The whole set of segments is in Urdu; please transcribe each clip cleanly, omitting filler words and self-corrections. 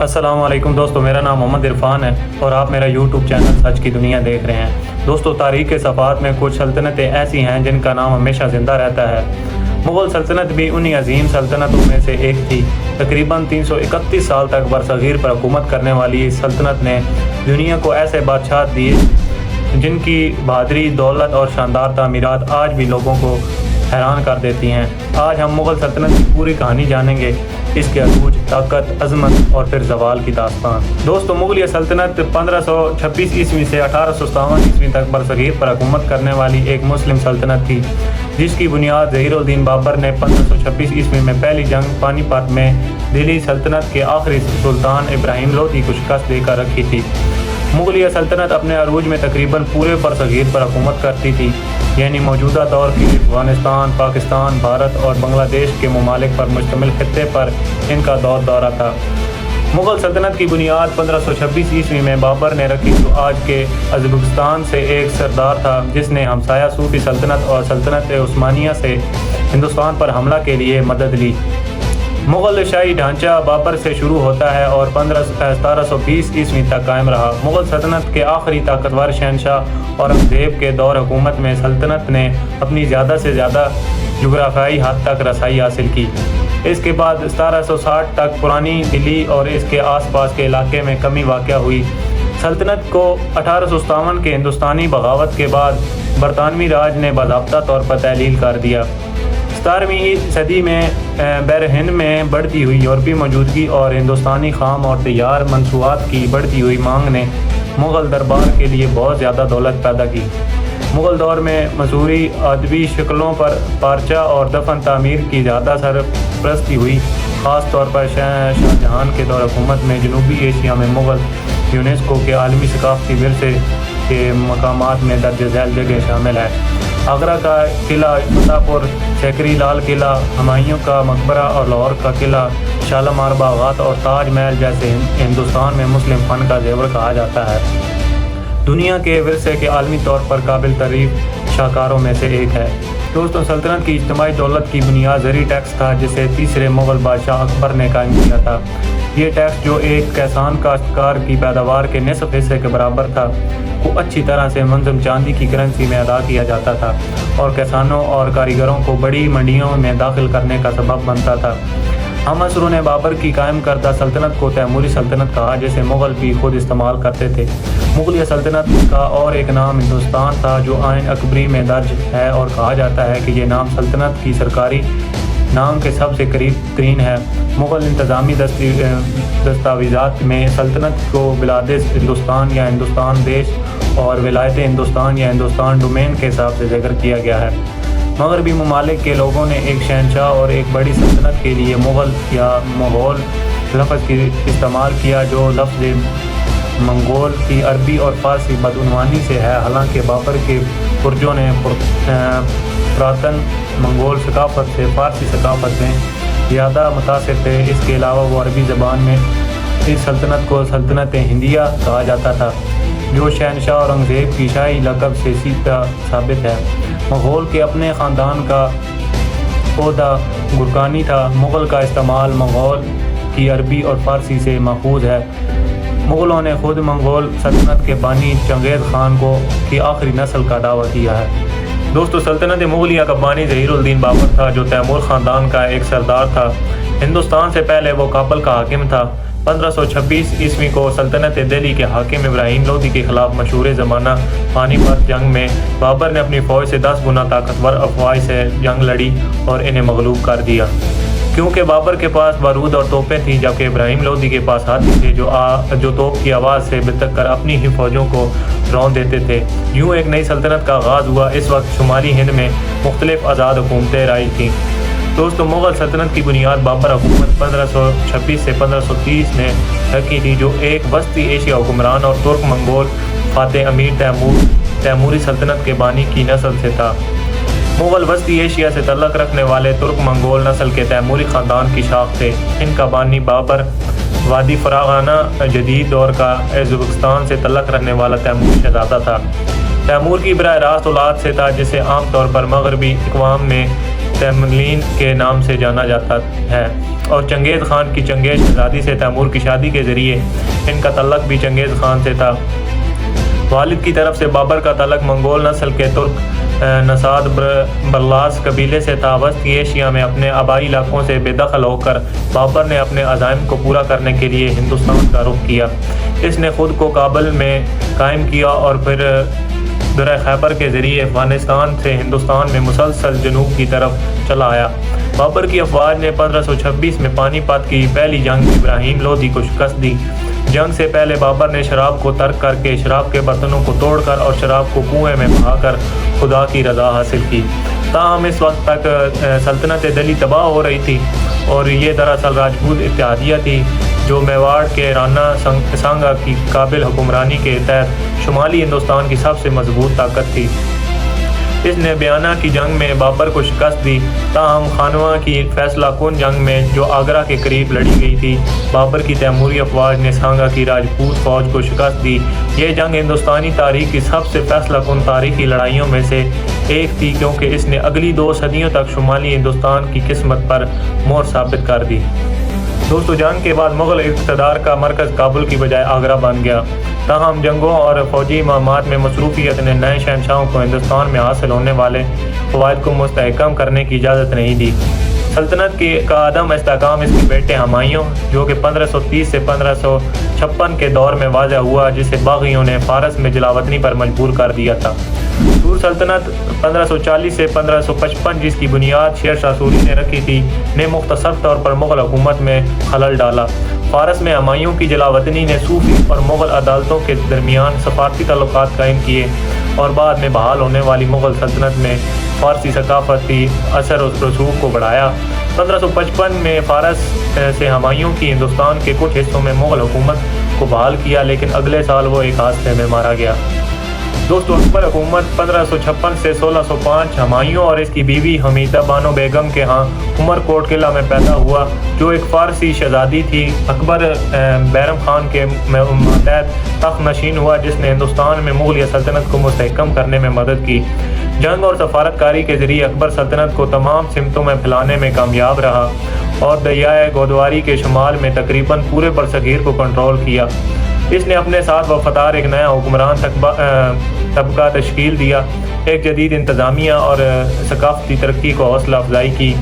السلام علیکم دوستو، میرا نام محمد عرفان ہے اور آپ میرا یوٹیوب چینل سچ کی دنیا دیکھ رہے ہیں۔ دوستو، تاریخ کے صفحات میں کچھ سلطنتیں ایسی ہیں جن کا نام ہمیشہ زندہ رہتا ہے۔ مغل سلطنت بھی انہی عظیم سلطنتوں میں سے ایک تھی۔ تقریباً 331 سال تک برصغیر پر حکومت کرنے والی اس سلطنت نے دنیا کو ایسے بادشاہ دیے جن کی بہادری، دولت اور شاندار تعمیرات آج بھی لوگوں کو حیران کر دیتی ہیں۔ آج ہم مغل سلطنت کی پوری کہانی جانیں گے، اس کے عروج، طاقت، عظمت اور پھر زوال کی داستان۔ دوستو، مغلیہ سلطنت 1526 عیسوی سے 1857 عیسوی تک برصغیر پر حکومت کرنے والی ایک مسلم سلطنت تھی، جس کی بنیاد ظہیر الدین بابر نے 1526 عیسوی میں پہلی جنگ پانی پت میں دہلی سلطنت کے آخری سلطان ابراہیم لودھی کو شکست دے کر رکھی تھی۔ مغلیہ سلطنت اپنے عروج میں تقریباً پورے برصغیر پر حکومت کرتی تھی، یعنی موجودہ دور کی افغانستان، پاکستان، بھارت اور بنگلہ دیش کے ممالک پر مشتمل خطے پر ان کا دورہ تھا۔ مغل سلطنت کی بنیاد 1526 عیسوی میں بابر نے رکھی، جو آج کے ازبکستان سے ایک سردار تھا، جس نے ہمسایہ صوفی سلطنت اور سلطنت عثمانیہ سے ہندوستان پر حملہ کے لیے مدد لی۔ مغل شاہی ڈھانچہ بابر سے شروع ہوتا ہے اور 1720 عیسوی تک قائم رہا۔ مغل سلطنت کے آخری طاقتور شہنشاہ اورنگزیب کے دور حکومت میں سلطنت نے اپنی زیادہ سے زیادہ جغرافیائی حد تک رسائی حاصل کی۔ اس کے بعد 1760 تک پرانی دلی اور اس کے آس پاس کے علاقے میں کمی واقع ہوئی۔ سلطنت کو 1857 کے ہندوستانی بغاوت کے بعد برطانوی راج نے باضابطہ طور پر تحلیل کر دیا۔ 17ویں صدی میں بحر ہند میں بڑھتی ہوئی یورپی موجودگی اور ہندوستانی خام اور تیار مصنوعات کی بڑھتی ہوئی مانگ نے مغل دربار کے لیے بہت زیادہ دولت پیدا کی۔ مغل دور میں مصوری ادبی شکلوں پر پارچہ اور دفن تعمیر کی زیادہ سرپرستی ہوئی، خاص طور پر شاہ جہاں کے دور حکومت میں جنوبی ایشیا میں مغل یونیسکو کے عالمی ثقافتی ورثے کے مقامات میں درج ذیل جگہ شامل ہے۔ آگرہ کا قلعہ فتح پور سیکری، لال قلعہ، ہمایوں کا مقبرہ اور لاہور کا قلعہ شالمار باغات اور تاج محل جیسے ہندوستان میں مسلم فن کا زیور کہا جاتا ہے۔ دنیا کے ورثے کے عالمی طور پر قابل تعریف شاہکاروں میں سے ایک ہے۔ دوستوں، سلطنت کی اجتماعی دولت کی بنیاد زرعی ٹیکس تھا، جسے تیسرے مغل بادشاہ اکبر نے قائم کیا تھا۔ یہ ٹیکس، جو ایک کسان کاشتکار کی پیداوار کے نصف حصے کے برابر تھا، کو اچھی طرح سے منظم چاندی کی کرنسی میں ادا کیا جاتا تھا اور کسانوں اور کاریگروں کو بڑی منڈیوں میں داخل کرنے کا سبب بنتا تھا۔ ہم عصروں نے بابر کی قائم کردہ سلطنت کو تیموری سلطنت کہا، جسے مغل بھی خود استعمال کرتے تھے۔ مغلیہ سلطنت کا اور ایک نام ہندوستان تھا، جو آئین اکبری میں درج ہے، اور کہا جاتا ہے کہ یہ نام سلطنت کی سرکاری نام کے سب سے قریب ترین ہے۔ مغل انتظامی دستاویزات میں سلطنت کو بلاد ہندوستان یا ہندوستان دیش اور ولایت ہندوستان یا ہندوستان ڈومین کے حساب سے ذکر کیا گیا ہے۔ مغربی ممالک کے لوگوں نے ایک شہنشاہ اور ایک بڑی سلطنت کے لیے مغل یا مغول لفظ کی استعمال کیا، جو لفظ منگول کی عربی اور فارسی بدعنوانی سے ہے۔ حالانکہ بابر کے پرجوں نے پراتن منگول ثقافت سے فارسی ثقافت میں زیادہ متاثر تھے۔ اس کے علاوہ وہ عربی زبان میں اس سلطنت کو سلطنت ہندیہ کہا جاتا تھا، جو شہنشاہ اورنگزیب کی شاہی لقب سے سیدھا ثابت ہے۔ مغول کے اپنے خاندان کا عہدہ گرگانی تھا۔ مغل کا استعمال منگول کی عربی اور فارسی سے ماخوذ ہے۔ مغلوں نے خود منگول سلطنت کے بانی چنگیز خان کو کی آخری نسل کا دعویٰ کیا ہے۔ دوستو، سلطنت مغلیہ کا بانی ظہیر الدین بابر تھا، جو تیمور خاندان کا ایک سردار تھا۔ ہندوستان سے پہلے وہ کابل کا حاکم تھا۔ 1526 عیسوی کو سلطنت دہلی کے حاکم ابراہیم لودھی کے خلاف مشہور زمانہ پانی پت جنگ میں بابر نے اپنی فوج سے 10 گنا طاقتور افواج سے جنگ لڑی اور انہیں مغلوب کر دیا۔ کیونکہ بابر کے پاس بارود اور توپیں تھیں، جبکہ ابراہیم لودھی کے پاس ہاتھی تھے، جو توپ کی آواز سے بتک کر اپنی ہی فوجوں کو رون دیتے تھے۔ یوں ایک نئی سلطنت کا آغاز ہوا۔ اس وقت شمالی ہند میں مختلف آزاد حکومتیں رائج تھیں۔ دوستو، مغل سلطنت کی بنیاد بابر حکومت 1526 سے 1530 نے رکھی تھی، جو ایک وسطی ایشیا حکمران اور ترک منگول فاتح امیر تیموری سلطنت کے بانی کی نسل سے تھا۔ مغل وسطی ایشیا سے تعلق رکھنے والے ترک منگول نسل کے تیموری خاندان کی شاخ تھے۔ ان کا بانی بابر وادی فراغانہ جدید دور کا ازبکستان سے تعلق رکھنے والا تیموری شہزادہ تھا۔ تیمور کی براہ راست اولاد سے تھا، جسے عام طور پر مغربی اقوام میں تیملین کے نام سے جانا جاتا ہے، اور چنگیز خان کی چنگیز شہزادی سے تیمور کی شادی کے ذریعے ان کا تعلق بھی چنگیز خان سے تھا۔ والد کی طرف سے بابر کا تعلق منگول نسل کے ترک نژاد برلاس قبیلے سے تھا۔ وسطی ایشیا میں اپنے آبائی علاقوں سے بے دخل ہو کر بابر نے اپنے عزائم کو پورا کرنے کے لیے ہندوستان کا رخ کیا۔ اس نے خود کو کابل میں قائم کیا اور پھر درہ خیبر کے ذریعے افغانستان سے ہندوستان میں مسلسل جنوب کی طرف چلا آیا۔ بابر کی افواج نے 1526 میں پانی پت کی پہلی جنگ ابراہیم لودھی کو شکست دی۔ جنگ سے پہلے بابر نے شراب کو ترک کر کے شراب کے برتنوں کو توڑ کر اور شراب کو کنویں میں بہا کر خدا کی رضا حاصل کی۔ تاہم اس وقت تک سلطنت دہلی تباہ ہو رہی تھی، اور یہ دراصل راجپوت اتحادیہ تھی جو میواڑ کے رانا سانگا کی قابل حکمرانی کے تحت شمالی ہندوستان کی سب سے مضبوط طاقت تھی۔ اس نے بیانہ کی جنگ میں بابر کو شکست دی، تاہم خانواں کی فیصلہ کن جنگ میں جو آگرہ کے قریب لڑی گئی تھی، بابر کی تیموری افواج نے سانگا کی راجپوت فوج کو شکست دی۔ یہ جنگ ہندوستانی تاریخ کی سب سے فیصلہ کن تاریخی لڑائیوں میں سے ایک تھی، کیونکہ اس نے اگلی 2 صدیوں تک شمالی ہندوستان کی قسمت پر مہر ثابت کر دی۔ دوستو، جنگ کے بعد مغل اقتدار کا مرکز کابل کی بجائے آگرہ بن گیا، تاہم جنگوں اور فوجی مہمات میں مصروفیت نے نئے شہنشاہوں کو ہندوستان میں حاصل ہونے والے فوائد کو مستحکم کرنے کی اجازت نہیں دی۔ سلطنت کا عدم استحکام اس کے بیٹے ہمایوں، جو کہ 1530 سے 1556 کے دور میں واضح ہوا، جسے باغیوں نے فارس میں جلاوطنی پر مجبور کر دیا تھا۔ سور سلطنت 1540 سے 1555 جس کی بنیاد شیر شاہ سوری نے رکھی تھی، نے مختصر طور پر مغل حکومت میں خلل ڈالا۔ فارس میں ہمایوں کی جلاوطنی نے صوفی اور مغل عدالتوں کے درمیان سفارتی تعلقات قائم کیے، اور بعد میں بحال ہونے والی مغل سلطنت میں فارسی ثقافتی اثر و رسوخ کو بڑھایا۔ 1555 میں فارس سے ہمایوں کی ہندوستان کے کچھ حصوں میں مغل حکومت کو بحال کیا، لیکن اگلے سال وہ ایک حادثے میں مارا گیا۔ دوستو، اکبر حکومت 1556 سے 1605 ہمایوں اور اس کی بیوی حمیدہ بانو بیگم کے ہاں عمر کوٹ قلعہ میں پیدا ہوا، جو ایک فارسی شہزادی تھی۔ اکبر بیرم خان کے ماتحت تخت نشین ہوا، جس نے ہندوستان میں مغلیہ سلطنت کو مستحکم کرنے میں مدد کی۔ جنگ اور سفارت کاری کے ذریعے اکبر سلطنت کو تمام سمتوں میں پھیلانے میں کامیاب رہا، اور دریائے گودواری کے شمال میں تقریباً پورے برصغیر کو کنٹرول کیا۔ اس نے اپنے ساتھ وفادار ایک نیا حکمران طبقہ تشکیل دیا، ایک جدید انتظامیہ اور ثقافتی ترقی کو حوصلہ افزائی کی۔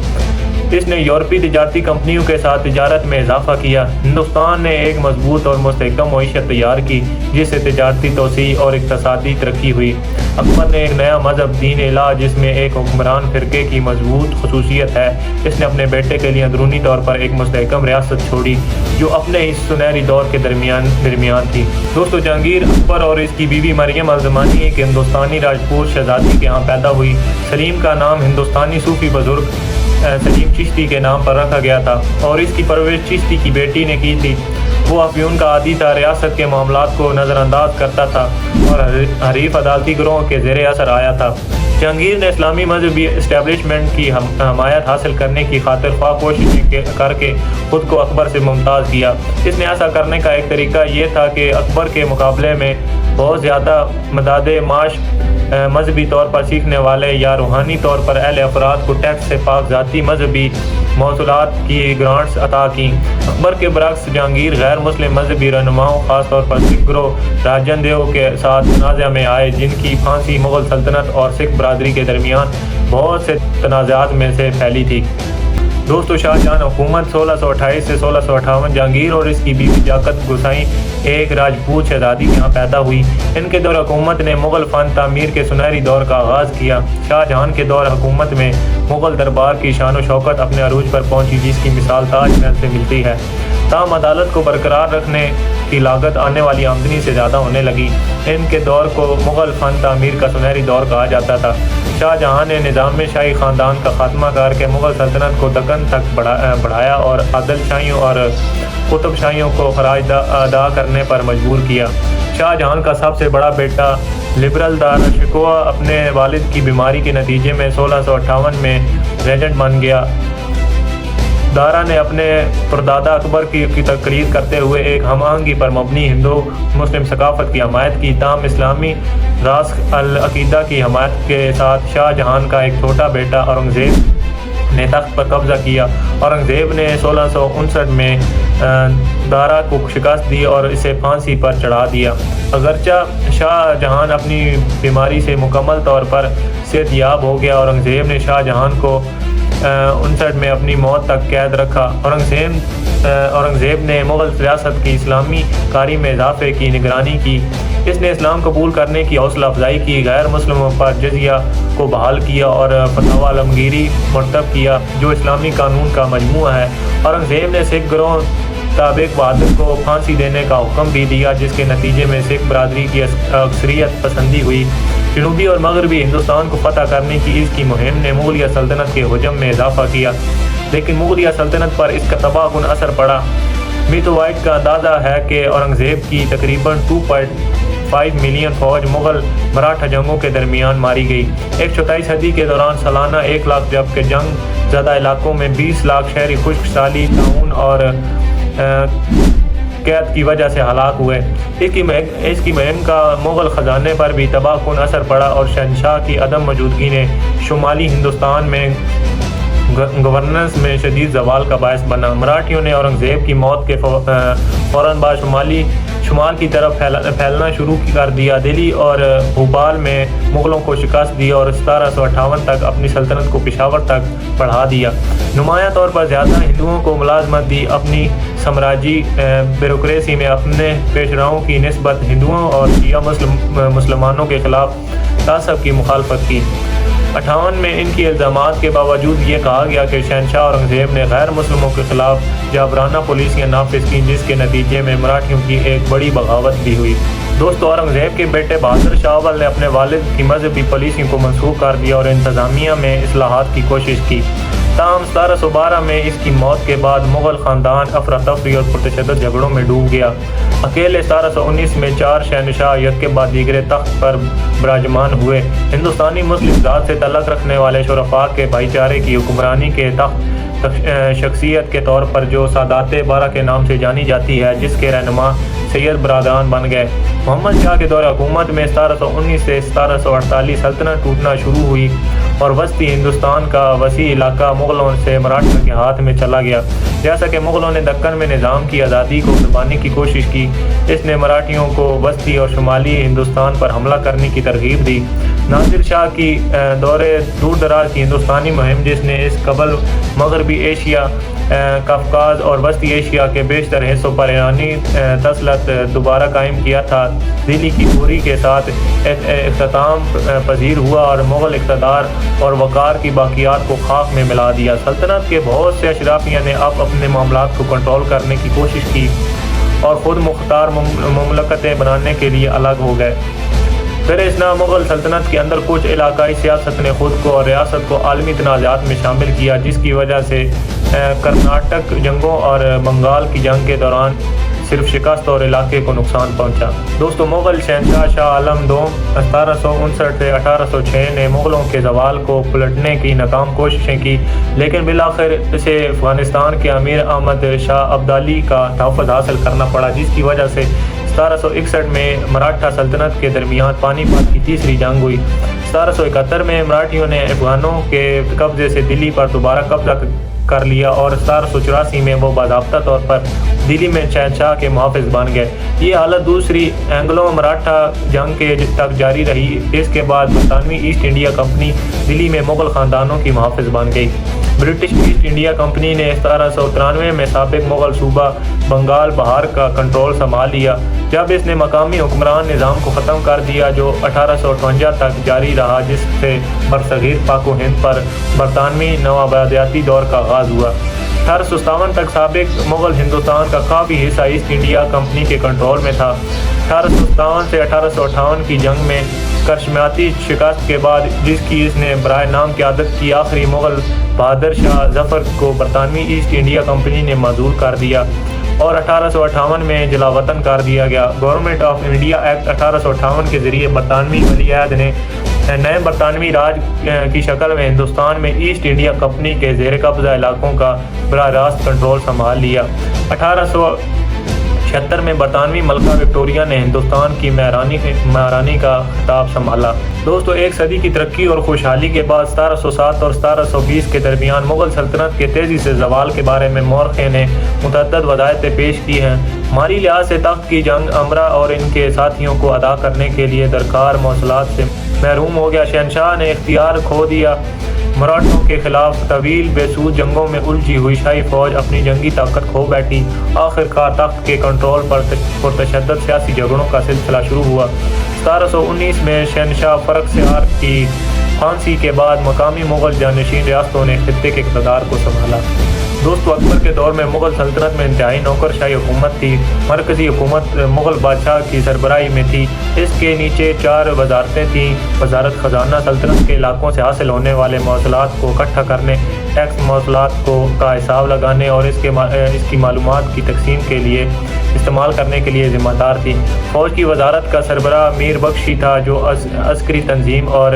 اس نے یورپی تجارتی کمپنیوں کے ساتھ تجارت میں اضافہ کیا۔ ہندوستان نے ایک مضبوط اور مستحکم معیشت تیار کی، جس سے تجارتی توسیع اور اقتصادی ترقی ہوئی۔ اکبر نے ایک نیا مذہب دین الہ، جس میں ایک حکمران فرقے کی مضبوط خصوصیت ہے، اس نے اپنے بیٹے کے لیے اندرونی طور پر ایک مستحکم ریاست چھوڑی، جو اپنے اس سنہری دور کے درمیان تھی۔ دوستو، جہانگیر اکبر اور اس کی بیوی مریم الزمانی ایک ہندوستانی راجپوت شہزادی کے ہاں پیدا ہوئی۔ سلیم کا نام ہندوستانی صوفی بزرگ سلیم چشتی کے نام پر رکھا گیا تھا، اور اس کی پرورش چشتی کی بیٹی نے کی تھی۔ وہ افیون کا عادی تھا، ریاست کے معاملات کو نظر انداز کرتا تھا اور حریف عدالتی گروہوں کے زیر اثر آیا تھا۔ جہانگیر نے اسلامی مذہبی اسٹیبلشمنٹ کی حمایت حاصل کرنے کی خاطر خواہ کوششیں کر کے خود کو اکبر سے ممتاز کیا۔ اس نے ایسا کرنے کا ایک طریقہ یہ تھا کہ اکبر کے مقابلے میں بہت زیادہ مداد معاش مذہبی طور پر سیکھنے والے یا روحانی طور پر اہل افراد کو ٹیکس سے پاک ذاتی مذہبی موصولات کی گرانٹس عطا کیں۔ اکبر کے برعکس جہانگیر غیر مسلم مذہبی رہنماؤں، خاص طور پر سکھ گروہ راجن دیو کے ساتھ تنازع میں آئے، جن کی پھانسی مغل سلطنت اور سکھ برادری کے درمیان بہت سے تنازعات میں سے پھیلی تھی۔ دوستو، شاہ جہاں حکومت 1628 سے 1658 جہانگیر اور اس کی بیوی جاکت گوسائی ایک راجپوت شہزادی کے ہاں پیدا ہوئی۔ ان کے دور حکومت نے مغل فن تعمیر کے سنہری دور کا آغاز کیا۔ شاہ جہاں کے دور حکومت میں مغل دربار کی شان و شوکت اپنے عروج پر پہنچی، جس کی مثال تاج محل سے ملتی ہے۔ تاہم عدالت کو برقرار رکھنے کی لاگت آنے والی آمدنی سے زیادہ ہونے لگی۔ ان کے دور کو مغل فن تعمیر کا سنہری دور کہا جاتا تھا۔ شاہ جہاں نے نظام شاہی خاندان کا خاتمہ کر کے مغل سلطنت کو دکن تک بڑھایا اور عادل شاہیوں اور قطب شاہیوں کو خراج ادا کرنے پر مجبور کیا۔ شاہ جہاں کا سب سے بڑا بیٹا لبرل دارا شکوہ اپنے والد کی بیماری کے نتیجے میں 1658 میں ریجنٹ بن گیا۔ دارا نے اپنے پردادا اکبر کی تقلید کرتے ہوئے ایک ہم آہنگی پر مبنی ہندو مسلم ثقافت کی حمایت کی، تاہم اسلامی راسخ العقیدہ کی حمایت کے ساتھ شاہ جہاں کا ایک چھوٹا بیٹا اورنگزیب نے تخت پر قبضہ کیا۔ اورنگزیب نے 1659 میں دارا کو شکست دی اور اسے پھانسی پر چڑھا دیا۔ اگرچہ شاہ جہان اپنی بیماری سے مکمل طور پر صحت یاب ہو گیا، اورنگزیب نے شاہ جہان کو 59 میں اپنی موت تک قید رکھا۔ اورنگزیب نے مغل ریاست کی اسلامی کاری میں اضافے کی نگرانی کی۔ اس نے اسلام قبول کرنے کی حوصلہ افزائی کی، غیر مسلموں پر جزیہ کو بحال کیا اور فتویٰ عالمگیری مرتب کیا جو اسلامی قانون کا مجموعہ ہے۔ اورنگزیب نے سکھ گروہ تابق بہادر کو پھانسی دینے کا حکم بھی دیا، جس کے نتیجے میں سکھ برادری کی اکثریت پسندی ہوئی۔ جنوبی اور مغربی ہندوستان کو فتح کرنے کی اس کی مہم نے مغلیہ سلطنت کے حجم میں اضافہ کیا، لیکن مغلیہ سلطنت پر اس کا تباہ کن اثر پڑا۔ میتھو وائٹ کا اندازہ ہے کہ اورنگزیب کی تقریباً 2.5 ملین فوج مغل مراٹھا جنگوں کے درمیان ماری گئی۔ ایک چوتھائی صدی کے دوران سالانہ 1 لاکھ، جبکہ جنگ زدہ علاقوں میں 20 لاکھ شہری خشک سالی، طاعون اور قحط کی وجہ سے ہلاک ہوئے۔ اس کی مہم کا مغل خزانے پر بھی تباہ کن اثر پڑا اور شہنشاہ کی عدم موجودگی نے شمالی ہندوستان میں گورننس میں شدید زوال کا باعث بنا۔ مراٹھیوں نے اورنگزیب کی موت کے فوراً بعد شمال کی طرف پھیلنا شروع کر دیا۔ دلی اور بھوپال میں مغلوں کو شکست دی اور 1758 تک اپنی سلطنت کو پشاور تک بڑھا دیا۔ نمایاں طور پر زیادہ ہندوؤں کو ملازمت دی۔ اپنی سامراجی بیوروکریسی میں اپنے پیشراؤں کی نسبت ہندوؤں اور شیعہ مسلمانوں کے خلاف تعصب کی مخالفت کی۔ 58 میں ان کی الزامات کے باوجود یہ کہا گیا کہ شہنشاہ اورنگزیب نے غیر مسلموں کے خلاف جابرانہ پالیسیاں نافذ کیں، جس کے نتیجے میں مراٹھیوں کی ایک بڑی بغاوت بھی ہوئی۔ دوستو، اورنگزیب کے بیٹے بہادر شاہ اول نے اپنے والد کی مذہبی پالیسیوں کو منسوخ کر دیا اور انتظامیہ میں اصلاحات کی کوشش کی۔ تاہم 1712 میں اس کی موت کے بعد مغل خاندان افراتفری اور پرتشدد جھگڑوں میں ڈوب گیا۔ اکیلے 1719 میں 4 شہنشاہ یک کے بعد دیگرے تخت پر براجمان ہوئے۔ ہندوستانی مسلم ذات سے تعلق رکھنے والے شرفاء کے بھائی چارے کی حکمرانی کے تخت شخصیت کے طور پر جو سادات 12 کے نام سے جانی جاتی ہے، جس کے رہنما سید برادران بن گئے۔ محمد شاہ کے دور حکومت میں 1719 سے 1748 سلطنت ٹوٹنا شروع ہوئی اور وسطی ہندوستان کا وسیع علاقہ مغلوں سے مراٹھوں کے ہاتھ میں چلا گیا۔ جیسا کہ مغلوں نے دکن میں نظام کی آزادی کو دبانے کی کوشش کی، اس نے مراٹھیوں کو وسطی اور شمالی ہندوستان پر حملہ کرنے کی ترغیب دی۔ نادر شاہ کی دور دور دراز کی ہندوستانی مہم، جس نے اس قبل مغربی ایشیا، قفقاز اور وسطی ایشیا کے بیشتر حصوں پر ایرانی تسلط دوبارہ قائم کیا تھا، دلی کی پوری کے ساتھ اختتام پذیر ہوا اور مغل اقتدار اور وقار کی باقیات کو خاک میں ملا دیا۔ سلطنت کے بہت سے اشرافیہ نے اب اپنے معاملات کو کنٹرول کرنے کی کوشش کی اور خود مختار مملکتیں بنانے کے لیے الگ ہو گئے۔ پھر اس مغل سلطنت کے اندر کچھ علاقائی سیاست نے خود کو اور ریاست کو عالمی تنازعات میں شامل کیا، جس کی وجہ سے کرناٹک جنگوں اور بنگال کی جنگ کے دوران صرف شکست اور علاقے کو نقصان پہنچا۔ دوستو، مغل شہنشاہ شاہ عالم دوم 1759 سے 1806 نے مغلوں کے زوال کو پلٹنے کی ناکام کوششیں کی، لیکن بالآخر اسے افغانستان کے امیر احمد شاہ ابدالی کا تحفظ حاصل کرنا پڑا، جس کی وجہ سے 1761 میں مراٹھا سلطنت کے درمیان پانی پت کی تیسری جنگ ہوئی۔ 1771 میں مراٹھیوں نے افغانوں کے قبضے سے دلی پر دوبارہ قبضہ کر لیا اور 1784 میں وہ باضابطہ طور پر دلی میں شہنشاہ کے محافظ بن گئے۔ یہ حالت دوسری اینگلو مراٹھا جنگ کے تک جاری رہی۔ اس کے بعد برطانوی ایسٹ انڈیا کمپنی دلی میں مغل خاندانوں کی محافظ بن گئی۔ برٹش ایسٹ انڈیا کمپنی نے 1793 میں سابق مغل صوبہ بنگال بہار کا کنٹرول سنبھال لیا، جب اس نے مقامی حکمران نظام کو ختم کر دیا جو 1858 تک جاری رہا، جس سے برصغیر پاک و ہند پر برطانوی نوآبادیاتی دور کا آغاز ہوا۔ 1857 تک سابق مغل ہندوستان کا کافی حصہ ایسٹ انڈیا کمپنی کے کنٹرول میں تھا۔ 1857 سے 1858 کی جنگ میں کرشمیاتی شکست کے بعد، جس کی اس نے برائے نام قیادت کی، آخری مغل بہادر شاہ ظفر کو برطانوی ایسٹ انڈیا کمپنی نے معزول کر دیا اور 1858 میں جلا وطن کر دیا گیا۔ گورنمنٹ آف انڈیا ایکٹ 1858 کے ذریعے برطانوی ولی عہد نے نئے برطانوی راج کی شکل میں ہندوستان میں ایسٹ انڈیا کمپنی کے زیر قبضہ علاقوں کا براہ راست کنٹرول سنبھال لیا۔ 1800 76 میں برطانوی ملکہ وکٹوریہ نے ہندوستان کی مہارانی کا خطاب سنبھالا۔ دوستو، ایک صدی کی ترقی اور خوشحالی کے بعد 1707 اور 1720 کے درمیان مغل سلطنت کے تیزی سے زوال کے بارے میں مورخ نے متعدد وضاحتیں پیش کی ہیں۔ مالی لحاظ سے تخت کی جنگ امرا اور ان کے ساتھیوں کو ادا کرنے کے لیے درکار مواصلات سے محروم ہو گیا۔ شہنشاہ نے اختیار کھو دیا۔ مراٹھوں کے خلاف طویل بے سود جنگوں میں الجھی ہوئی شاہی فوج اپنی جنگی طاقت کھو بیٹھی۔ آخر کار تخت کے کنٹرول پر پرتشدد سیاسی جھگڑوں کا سلسلہ شروع ہوا۔ 1719 میں شہنشاہ فرخ کی پھانسی کے بعد مقامی مغل جانشین ریاستوں نے خطے کے اقتدار کو سنبھالا۔ دوستو، اکبر کے دور میں مغل سلطنت میں انتہائی نوکرشاہی حکومت تھی۔ مرکزی حکومت مغل بادشاہ کی سربراہی میں تھی۔ اس کے نیچے 4 وزارتیں تھیں: وزارت خزانہ، سلطنت کے علاقوں سے حاصل ہونے والے مواصلات کو اکٹھا کرنے، ٹیکس مواصلات کا حساب لگانے اور اس کی معلومات کی تقسیم کے لیے استعمال کرنے کے لیے ذمہ دار تھی۔ فوج کی وزارت کا سربراہ میر بخشی تھا، جو عسکری تنظیم اور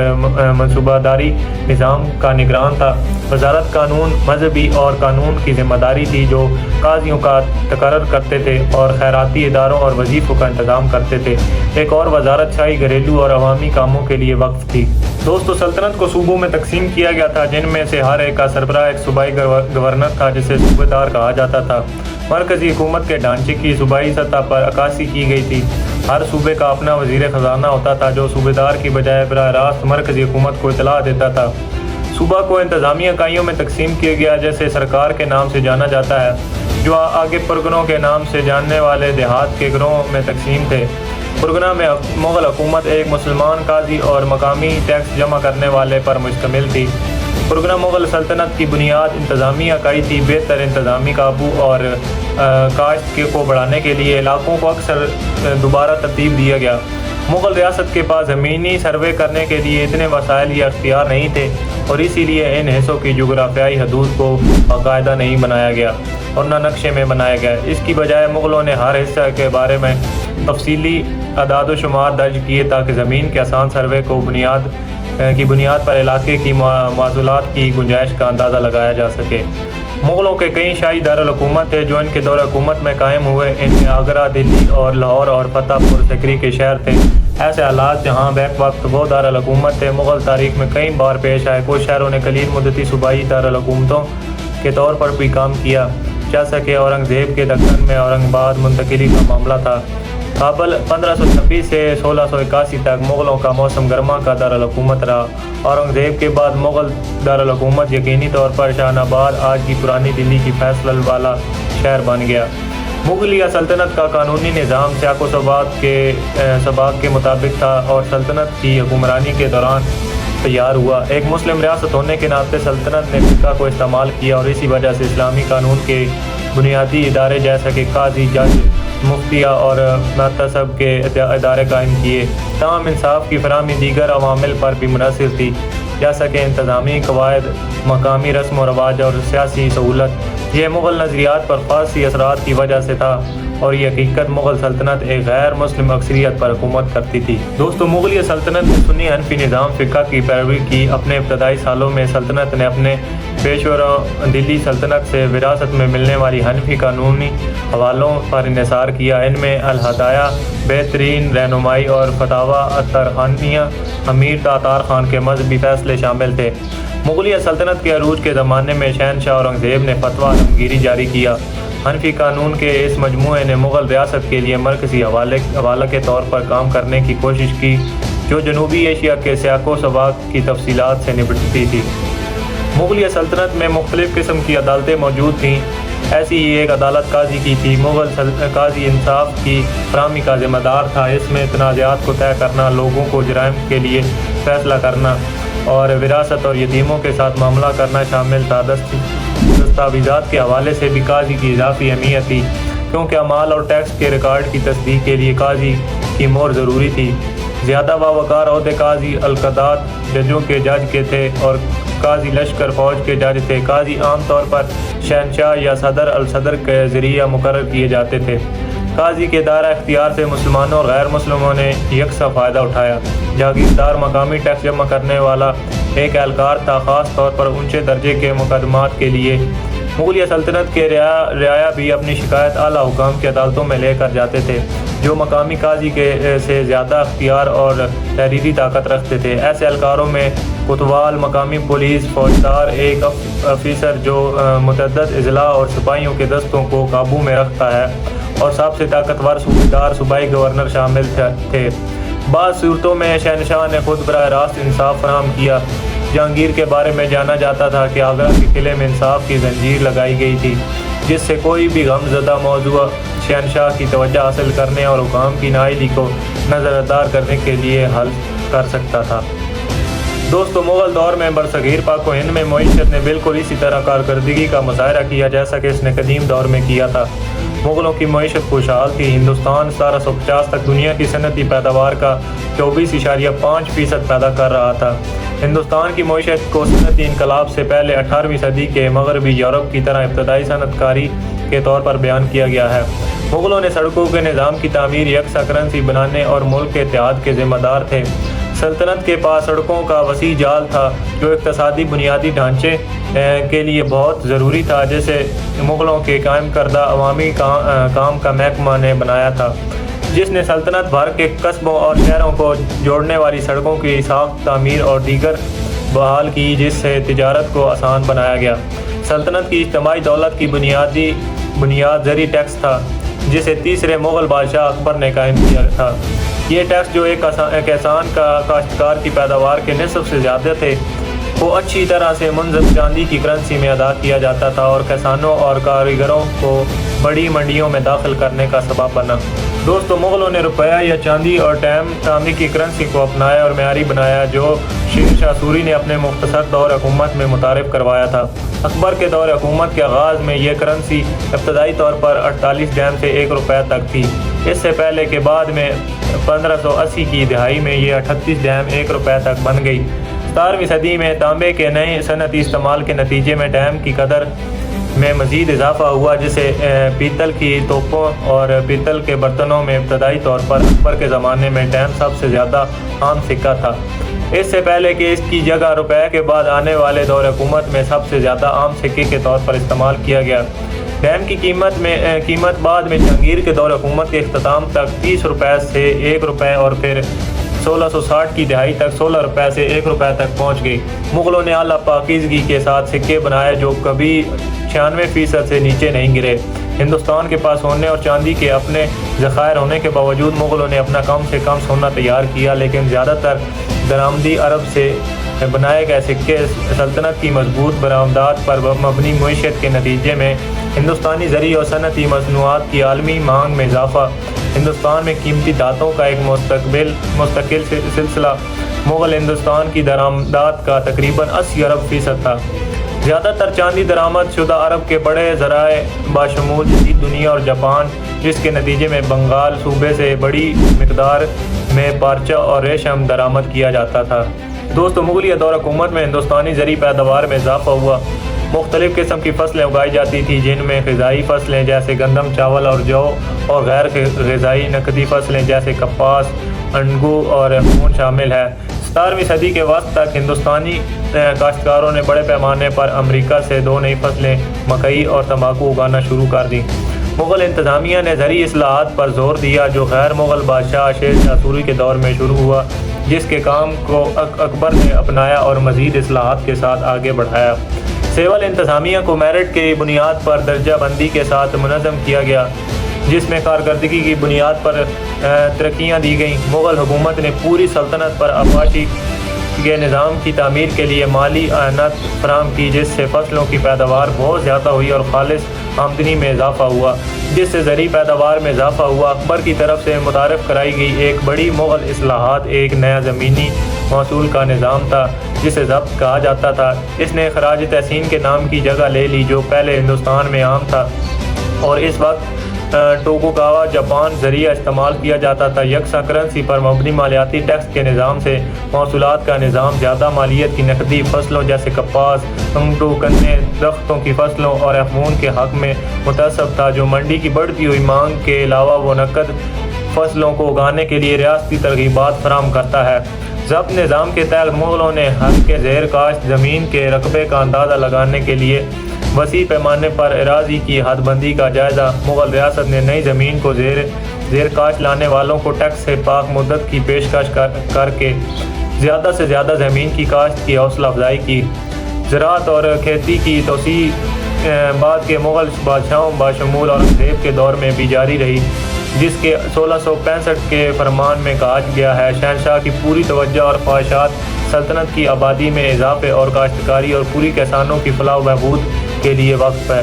منصوبہ داری نظام کا نگران تھا۔ وزارت قانون، مذہبی اور قانون کی ذمہ داری تھی، جو قاضیوں کا تقرر کرتے تھے اور خیراتی اداروں اور وظیفوں کا انتظام کرتے تھے۔ ایک اور وزارت شاہی گھریلو اور عوامی کاموں کے لیے وقف تھی۔ دوستو، سلطنت کو صوبوں میں تقسیم کیا گیا تھا، جن میں سے ہر ایک کا سربراہ ایک صوبائی گورنر تھا، جسے صوبے دار کہا جاتا تھا۔ مرکزی حکومت کے ڈھانچے کی صوبائی سطح پر عکاسی کی گئی تھی۔ ہر صوبے کا اپنا وزیر خزانہ ہوتا تھا، جو صوبے دار کی بجائے براہ راست مرکزی حکومت کو اطلاع دیتا تھا۔ صوبہ کو انتظامی اکائیوں میں تقسیم کیا گیا، جیسے سرکار کے نام سے جانا جاتا ہے، جو آگے پرگنوں کے نام سے جاننے والے دیہات کے گروہوں میں تقسیم تھے۔ پرگنہ میں مغل حکومت ایک مسلمان قاضی اور مقامی ٹیکس جمع کرنے والے پر مشتمل تھی۔ پرگنہ مغل سلطنت کی بنیاد انتظامی اکائی تھی۔ بہتر انتظامی قابو اور کاشت کو بڑھانے کے لیے علاقوں کو اکثر دوبارہ ترتیب دیا گیا۔ مغل ریاست کے پاس زمینی سروے کرنے کے لیے اتنے وسائل یا اختیار نہیں تھے، اور اسی لیے ان حصوں کی جغرافیائی حدود کو باقاعدہ نہیں بنایا گیا اور نہ نقشے میں بنایا گیا۔ اس کی بجائے مغلوں نے ہر حصہ کے بارے میں تفصیلی اعداد و شمار درج کیے، تاکہ زمین کے آسان سروے کی بنیاد پر علاقے کی معضلات کی گنجائش کا اندازہ لگایا جا سکے۔ مغلوں کے کئی شاہی دارالحکومت تھے جو ان کے دور حکومت میں قائم ہوئے۔ ان میں آگرہ، دلی اور لاہور اور فتح پور سکری کے شہر تھے۔ ایسے حالات جہاں بیک وقت وہ دارالحکومت تھے، مغل تاریخ میں کئی بار پیش آئے۔ کچھ شہروں نے قلیل مدتی صوبائی دارالحکومتوں کے طور پر بھی کام کیا، جیسا کہ اورنگزیب کے دکن میں اورنگ آباد منتقلی کا معاملہ تھا۔ کابل 1526 سے 1681 تک مغلوں کا موسم گرما کا دارالحکومت رہا۔ اورنگزیب کے بعد مغل دارالحکومت یقینی طور پر شاہان آباد، آج کی پرانی دلی کی فیصل والا شہر بن گیا۔ مغلیہ سلطنت کا قانونی نظام سیاق و سباق کے مطابق تھا اور سلطنت کی حکمرانی کے دوران تیار ہوا۔ ایک مسلم ریاست ہونے کے ناطے سلطنت نے فقہ کو استعمال کیا اور اسی وجہ سے اسلامی قانون کے بنیادی ادارے جیسا کہ قاضی، جج، مفتیہ اور محتسب کے ادارے قائم کیے۔ تاہم انصاف کی فراہمی دیگر عوامل پر بھی منحصر تھی، جیسا کہ انتظامی قواعد، مقامی رسم و رواج اور سیاسی سہولت۔ یہ مغل نظریات پر فارسی اثرات کی وجہ سے تھا، اور یہ حقیقت مغل سلطنت ایک غیر مسلم اکثریت پر حکومت کرتی تھی۔ دوستو، مغلیہ سلطنت نے سنی حنفی نظام فقہ کی پیروی کی۔ اپنے ابتدائی سالوں میں سلطنت نے اپنے پیشوروں دلی سلطنت سے وراثت میں ملنے والی حنفی قانونی حوالوں پر انحصار کیا۔ ان میں الہدایہ، بہترین رہنمائی اور فتاویٰ الطرخانیہ، امیر تاتار خان کے مذہبی فیصلے شامل تھے۔ مغلیہ سلطنت کے عروج کے زمانے میں شہنشاہ اورنگزیب نے فتویٰ عالمگیری جاری کیا۔ حنفی قانون کے اس مجموعے نے مغل ریاست کے لیے مرکزی حوالہ کے طور پر کام کرنے کی کوشش کی، جو جنوبی ایشیا کے سیاق و سباق کی تفصیلات سے نمٹتی تھی۔ مغلیہ سلطنت میں مختلف قسم کی عدالتیں موجود تھیں۔ ایسی ہی ایک عدالت قاضی کی تھی۔ مغل قاضی انصاف کی فراہمی کا ذمہ دار تھا۔ اس میں تنازعات کو طے کرنا، لوگوں کو جرائم کے لیے فیصلہ کرنا اور وراثت اور یتیموں کے ساتھ معاملہ کرنا شامل تھا۔ دستاویزات کے حوالے سے بھی قاضی کی اضافی اہمیت تھی، کیونکہ اعمال اور ٹیکس کے ریکارڈ کی تصدیق کے لیے قاضی کی مہر ضروری تھی۔ زیادہ باوقار عہدے قاضی القضات، ججوں کے جج کے تھے، اور قاضی لشکر فوج کے جج تھے۔ قاضی عام طور پر شہنشاہ یا صدر الصدر کے ذریعہ مقرر کیے جاتے تھے۔ قاضی کے دائرہ اختیار سے مسلمانوں اور غیر مسلموں نے یکساں فائدہ اٹھایا۔ جاگیردار مقامی ٹیکس جمع کرنے والا ایک اہلکار تھا، خاص طور پر اونچے درجے کے مقدمات کے لیے مغلیہ سلطنت کے رعایا بھی اپنی شکایت اعلیٰ حکام کی عدالتوں میں لے کر جاتے تھے، جو مقامی قاضی سے زیادہ اختیار اور تحریری طاقت رکھتے تھے۔ ایسے اہلکاروں میں کوتوال، مقامی پولیس فوجدار، ایک افیسر جو متعدد اضلاع اور سپاہیوں کے دستوں کو قابو میں رکھتا ہے، اور سب سے طاقتور صوبیدار صوبائی گورنر شامل تھے۔ بعض صورتوں میں شہنشاہ نے خود براہ راست انصاف فراہم کیا۔ جہانگیر کے بارے میں جانا جاتا تھا کہ آگرہ کے قلعے میں انصاف کی زنجیر لگائی گئی تھی، جس سے کوئی بھی غم زدہ موضوع شہنشاہ کی توجہ حاصل کرنے اور حکام کی نااہلی کو نظر انداز کرنے کے لیے حل کر سکتا تھا۔ دوستو، مغل دور میں برصغیر پاک و ہند میں معیشت نے بالکل اسی طرح کارکردگی کا مظاہرہ کیا جیسا کہ اس نے قدیم دور میں کیا تھا۔ مغلوں کی معیشت خوشحال تھی۔ ہندوستان 1750 تک دنیا کی صنعتی پیداوار کا 24.5% پیدا کر رہا تھا۔ ہندوستان کی معیشت کو صنعتی انقلاب سے پہلے 18ویں صدی کے مغربی یورپ کی طرح ابتدائی صنعت کاری کے طور پر بیان کیا گیا ہے۔ مغلوں نے سڑکوں کے نظام کی تعمیر، یکساں کرنسی بنانے اور ملک کے اتحاد کے ذمہ دار تھے۔ سلطنت کے پاس سڑکوں کا وسیع جال تھا، جو اقتصادی بنیادی ڈھانچے کے لیے بہت ضروری تھا، جسے مغلوں کے قائم کردہ عوامی کام کا محکمہ نے بنایا تھا، جس نے سلطنت بھر کے قصبوں اور شہروں کو جوڑنے والی سڑکوں کی ساخت، تعمیر اور دیگر بحال کی، جس سے تجارت کو آسان بنایا گیا۔ سلطنت کی اجتماعی دولت کی بنیاد زرعی ٹیکس تھا، جسے تیسرے مغل بادشاہ اکبر نے قائم کیا تھا۔ یہ ٹیکس، جو ایک کسان کا کاشتکار کی پیداوار کے نصف سے زیادہ تھے، کو اچھی طرح سے منضبط چاندی کی کرنسی میں ادا کیا جاتا تھا اور کسانوں اور کاریگروں کو بڑی منڈیوں میں داخل کرنے کا سبب بنا۔ دوستو، مغلوں نے روپیہ یا چاندی اور تانبے کی کرنسی کو اپنایا اور معیاری بنایا، جو شیر شاہ سوری نے اپنے مختصر دور حکومت میں متعارف کروایا تھا۔ اکبر کے دور حکومت کے آغاز میں یہ کرنسی ابتدائی طور پر 48 ڈیم سے 1 روپیہ تک تھی۔ اس سے پہلے کہ بعد میں 1580 کی دہائی میں یہ 38 ڈیم 1 روپیہ تک بن گئی۔ 17ویں صدی میں تانبے کے نئے صنعتی استعمال کے نتیجے میں ڈیم کی قدر میں مزید اضافہ ہوا، جسے پیتل کی توپوں اور پیتل کے برتنوں میں ابتدائی طور پر اکبر کے زمانے میں ڈیم سب سے زیادہ عام سکہ تھا۔ اس سے پہلے کہ اس کی جگہ روپے کے بعد آنے والے دور حکومت میں سب سے زیادہ عام سکے کے طور پر استعمال کیا گیا۔ ڈیم کی قیمت بعد میں جہانگیر کے دور حکومت کے اختتام تک 30 روپے سے 1 روپے اور پھر 1660 کی دہائی تک 16 روپے سے 1 روپے تک پہنچ گئی۔ مغلوں نے اعلیٰ پاکیزگی کے ساتھ سکے بنائے جو کبھی 96% سے نیچے نہیں گرے۔ ہندوستان کے پاس سونے اور چاندی کے اپنے ذخائر ہونے کے باوجود مغلوں نے اپنا کم سے کم سونا تیار کیا، لیکن زیادہ تر درآمدی عرب سے بنائے گئے سکے سلطنت کی مضبوط برآمدات پر مبنی معیشت کے نتیجے میں ہندوستانی زرعی اور صنعتی مصنوعات کی عالمی مانگ میں اضافہ، ہندوستان میں قیمتی دھاتوں کا ایک مستقل سلسلہ، مغل ہندوستان کی درآمدات کا تقریباً 80 ارب فیصد تھا۔ زیادہ تر چاندی درآمد شدہ عرب کے بڑے ذرائع بشمول جدید دنیا اور جاپان، جس کے نتیجے میں بنگال صوبے سے بڑی مقدار میں پارچہ اور ریشم درآمد کیا جاتا تھا۔ دوستو، مغلیہ دور حکومت میں ہندوستانی زرعی پیداوار میں اضافہ ہوا۔ مختلف قسم کی فصلیں اگائی جاتی تھیں، جن میں غذائی فصلیں جیسے گندم، چاول اور جو، اور غیر غذائی نقدی فصلیں جیسے کپاس، انگور اور خون شامل ہے۔ 17ویں صدی کے وسط تک ہندوستانی کاشتکاروں نے بڑے پیمانے پر امریکہ سے 2 نئی فصلیں مکئی اور تمباکو اگانا شروع کر دیں۔ مغل انتظامیہ نے زرعی اصلاحات پر زور دیا، جو غیر مغل بادشاہ شیر شاہ سوری کے دور میں شروع ہوا، جس کے کام کو اکبر نے اپنایا اور مزید اصلاحات کے ساتھ آگے بڑھایا۔ سول انتظامیہ کو میرٹ کی بنیاد پر درجہ بندی کے ساتھ منظم کیا گیا، جس میں کارکردگی کی بنیاد پر ترقیاں دی گئیں۔ مغل حکومت نے پوری سلطنت پر آبپاشی کے نظام کی تعمیر کے لیے مالی اعانت فراہم کی، جس سے فصلوں کی پیداوار بہت زیادہ ہوئی اور خالص آمدنی میں اضافہ ہوا، جس سے زرعی پیداوار میں اضافہ ہوا۔ اکبر کی طرف سے متعارف کرائی گئی ایک بڑی مغل اصلاحات ایک نیا زمینی محصول کا نظام تھا، جسے ضبط کہا جاتا تھا۔ اس نے خراج تحسین کے نام کی جگہ لے لی، جو پہلے ہندوستان میں عام تھا، اور اس وقت ٹوکوگاوا جاپان ذریعہ استعمال کیا جاتا تھا۔ یکساں کرنسی پر مبنی مالیاتی ٹیکس کے نظام سے محصولات کا نظام زیادہ مالیت کی نقدی فصلوں جیسے کپاس، انگورو، گنے، درختوں کی فصلوں اور افیون کے حق میں متعصب تھا، جو منڈی کی بڑھتی ہوئی مانگ کے علاوہ وہ نقد فصلوں کو اگانے کے لیے ریاستی ترغیبات فراہم کرتا ہے۔ ضبط نظام کے تحت مغلوں نے حق کے زیر کاشت زمین کے رقبے کا اندازہ لگانے کے لیے وسیع پیمانے پر اراضی کی حد بندی کا جائزہ۔ مغل ریاست نے نئی زمین کو زیر کاشت لانے والوں کو ٹیکس سے پاک مدت کی پیشکش کر کے زیادہ سے زیادہ زمین کی کاشت کی حوصلہ افزائی کی۔ زراعت اور کھیتی کی توسیع بعد کے مغل بادشاہوں بشمول اورنگزیب کے دور میں بھی جاری رہی، جس کے 1665 کے فرمان میں کہا گیا ہے: شہنشاہ کی پوری توجہ اور خواہشات سلطنت کی آبادی میں اضافے اور کاشتکاری اور پوری کسانوں کی فلاح و بہبود کے لیے وقف ہے۔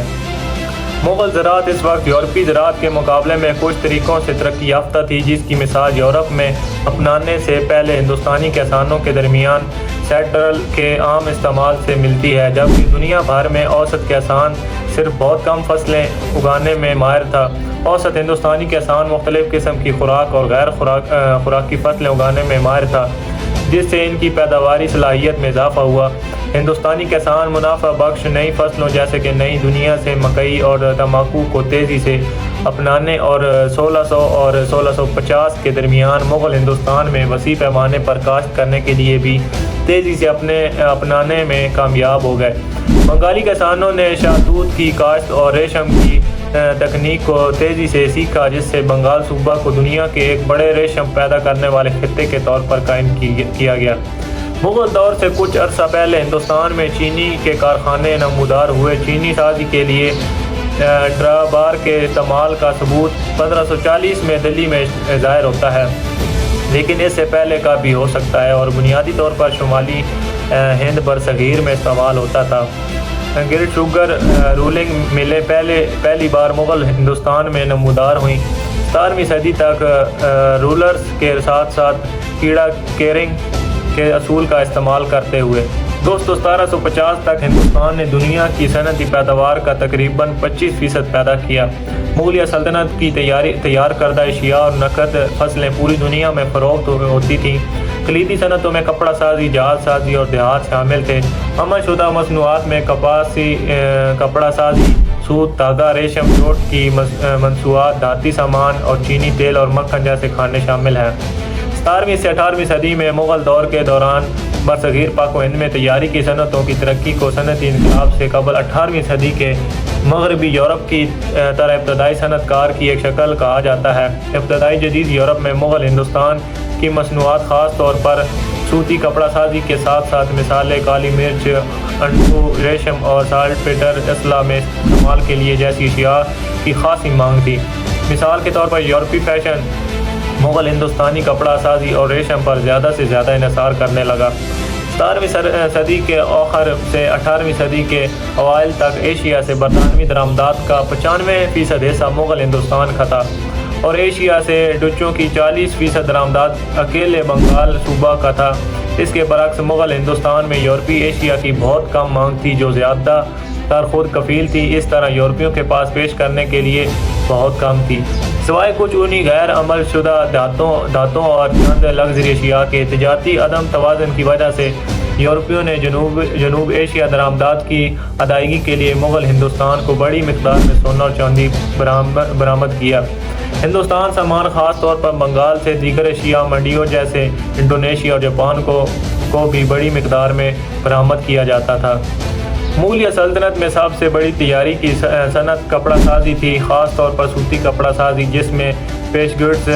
مغل زراعت اس وقت یورپی زراعت کے مقابلے میں کچھ طریقوں سے ترقی یافتہ تھی، جس کی مثال یورپ میں اپنانے سے پہلے ہندوستانی کسانوں کے درمیان سیڈرل کے عام استعمال سے ملتی ہے، جبکہ دنیا بھر میں اوسط کسان صرف بہت کم فصلیں اگانے میں ماہر تھا۔ اوسط ہندوستانی کسان مختلف قسم کی خوراک اور غیر خوراکی فصلیں اگانے میں ماہر تھا، جس سے ان کی پیداواری صلاحیت میں اضافہ ہوا۔ ہندوستانی کسان منافع بخش نئی فصلوں جیسے کہ نئی دنیا سے مکئی اور تمباکو کو تیزی سے اپنانے اور 1600 اور 1650 کے درمیان مغل ہندوستان میں وسیع پیمانے پر کاشت کرنے کے لیے بھی تیزی سے اپنانے میں کامیاب ہو گئے۔ بنگالی کسانوں نے شہتوت کی کاشت اور ریشم کی تکنیک کو تیزی سے سیکھا، جس سے بنگال صوبہ کو دنیا کے ایک بڑے ریشم پیدا کرنے والے خطے کے طور پر قائم کیا گیا۔ مغل دور سے کچھ عرصہ پہلے ہندوستان میں چینی کے کارخانے نمودار ہوئے۔ چینی سازی کے لیے ڈرابار کے استعمال کا ثبوت 1540 میں دلی میں ظاہر ہوتا ہے، لیکن اس سے پہلے کا بھی ہو سکتا ہے اور بنیادی طور پر شمالی ہند برصغیر میں استعمال ہوتا تھا۔ گرڈ شوگر رولنگ ملیں پہلی بار مغل ہندوستان میں نمودار ہوئیں۔ 17ویں صدی تک رولرز کے ساتھ ساتھ کیڑا کیرنگ کے اصول کا استعمال کرتے ہوئے 1750 تک ہندوستان نے دنیا کی صنعتی پیداوار کا تقریباً 25% پیدا کیا۔ مغلیہ سلطنت کی تیار کردہ اشیاء اور نقد فصلیں پوری دنیا میں فروخت ہوتی تھیں۔ کلیدی صنعتوں میں کپڑا سازی، جہاز سازی اور دیہات شامل تھے۔ عمل شدہ مصنوعات میں کپڑا سازی، سوت، دھاگا، ریشم، جوٹ کی مصنوعات، دھاتی سامان اور چینی، تیل اور مکھن جیسے کھانے شامل ہیں۔ 17ویں سے 18ویں صدی میں مغل دور کے دوران برصغیر پاک و ہند میں تیاری کی صنعتوں کی ترقی کو صنعتی انقلاب سے قبل 18ویں صدی کے مغربی یورپ کی طرح ابتدائی صنعت کار کی ایک شکل کہا جاتا ہے۔ ابتدائی جدید یورپ میں مغل ہندوستان کی مصنوعات خاص طور پر سوتی کپڑا سازی کے ساتھ ساتھ مثالیں کالی مرچ، انٹو، ریشم اور سالٹ پیٹر اسلحہ میں استعمال کے لیے جیسی اشیاء کی خاصی مانگ تھی۔ مثال کے طور پر یورپی فیشن مغل ہندوستانی کپڑا سازی اور ریشم پر زیادہ سے زیادہ انحصار کرنے لگا۔ 17ویں صدی کے آخر سے 18ویں صدی کے اوائل تک ایشیا سے برطانوی درآمدات کا 95% حصہ مغل ہندوستان کا تھا، اور ایشیا سے ڈچوں کی 40% درآمدات اکیلے بنگال صوبہ کا تھا۔ اس کے برعکس مغل ہندوستان میں یورپی ایشیا کی بہت کم مانگ تھی، جو زیادہ تر خود کفیل تھی۔ اس طرح یورپیوں کے پاس پیش کرنے کے لیے بہت کم تھی۔ سوائے کچھ انہی غیر عمل شدہ دھاتوں اور چند لگژری اشیاء کے تجارتی عدم توازن کی وجہ سے یورپیوں نے جنوب ایشیا درآمدات کی ادائیگی کے لیے مغل ہندوستان کو بڑی مقدار میں سونا اور چاندی برآمد کیا۔ ہندوستان سامان خاص طور پر بنگال سے دیگر ایشیا منڈیوں جیسے انڈونیشیا اور جاپان کو بھی بڑی مقدار میں برآمد کیا جاتا تھا۔ مغلیہ سلطنت میں سب سے بڑی تجاری کی صنعت کپڑا سازی تھی، خاص طور پر سوتی کپڑا سازی، جس میں پیش گڈز،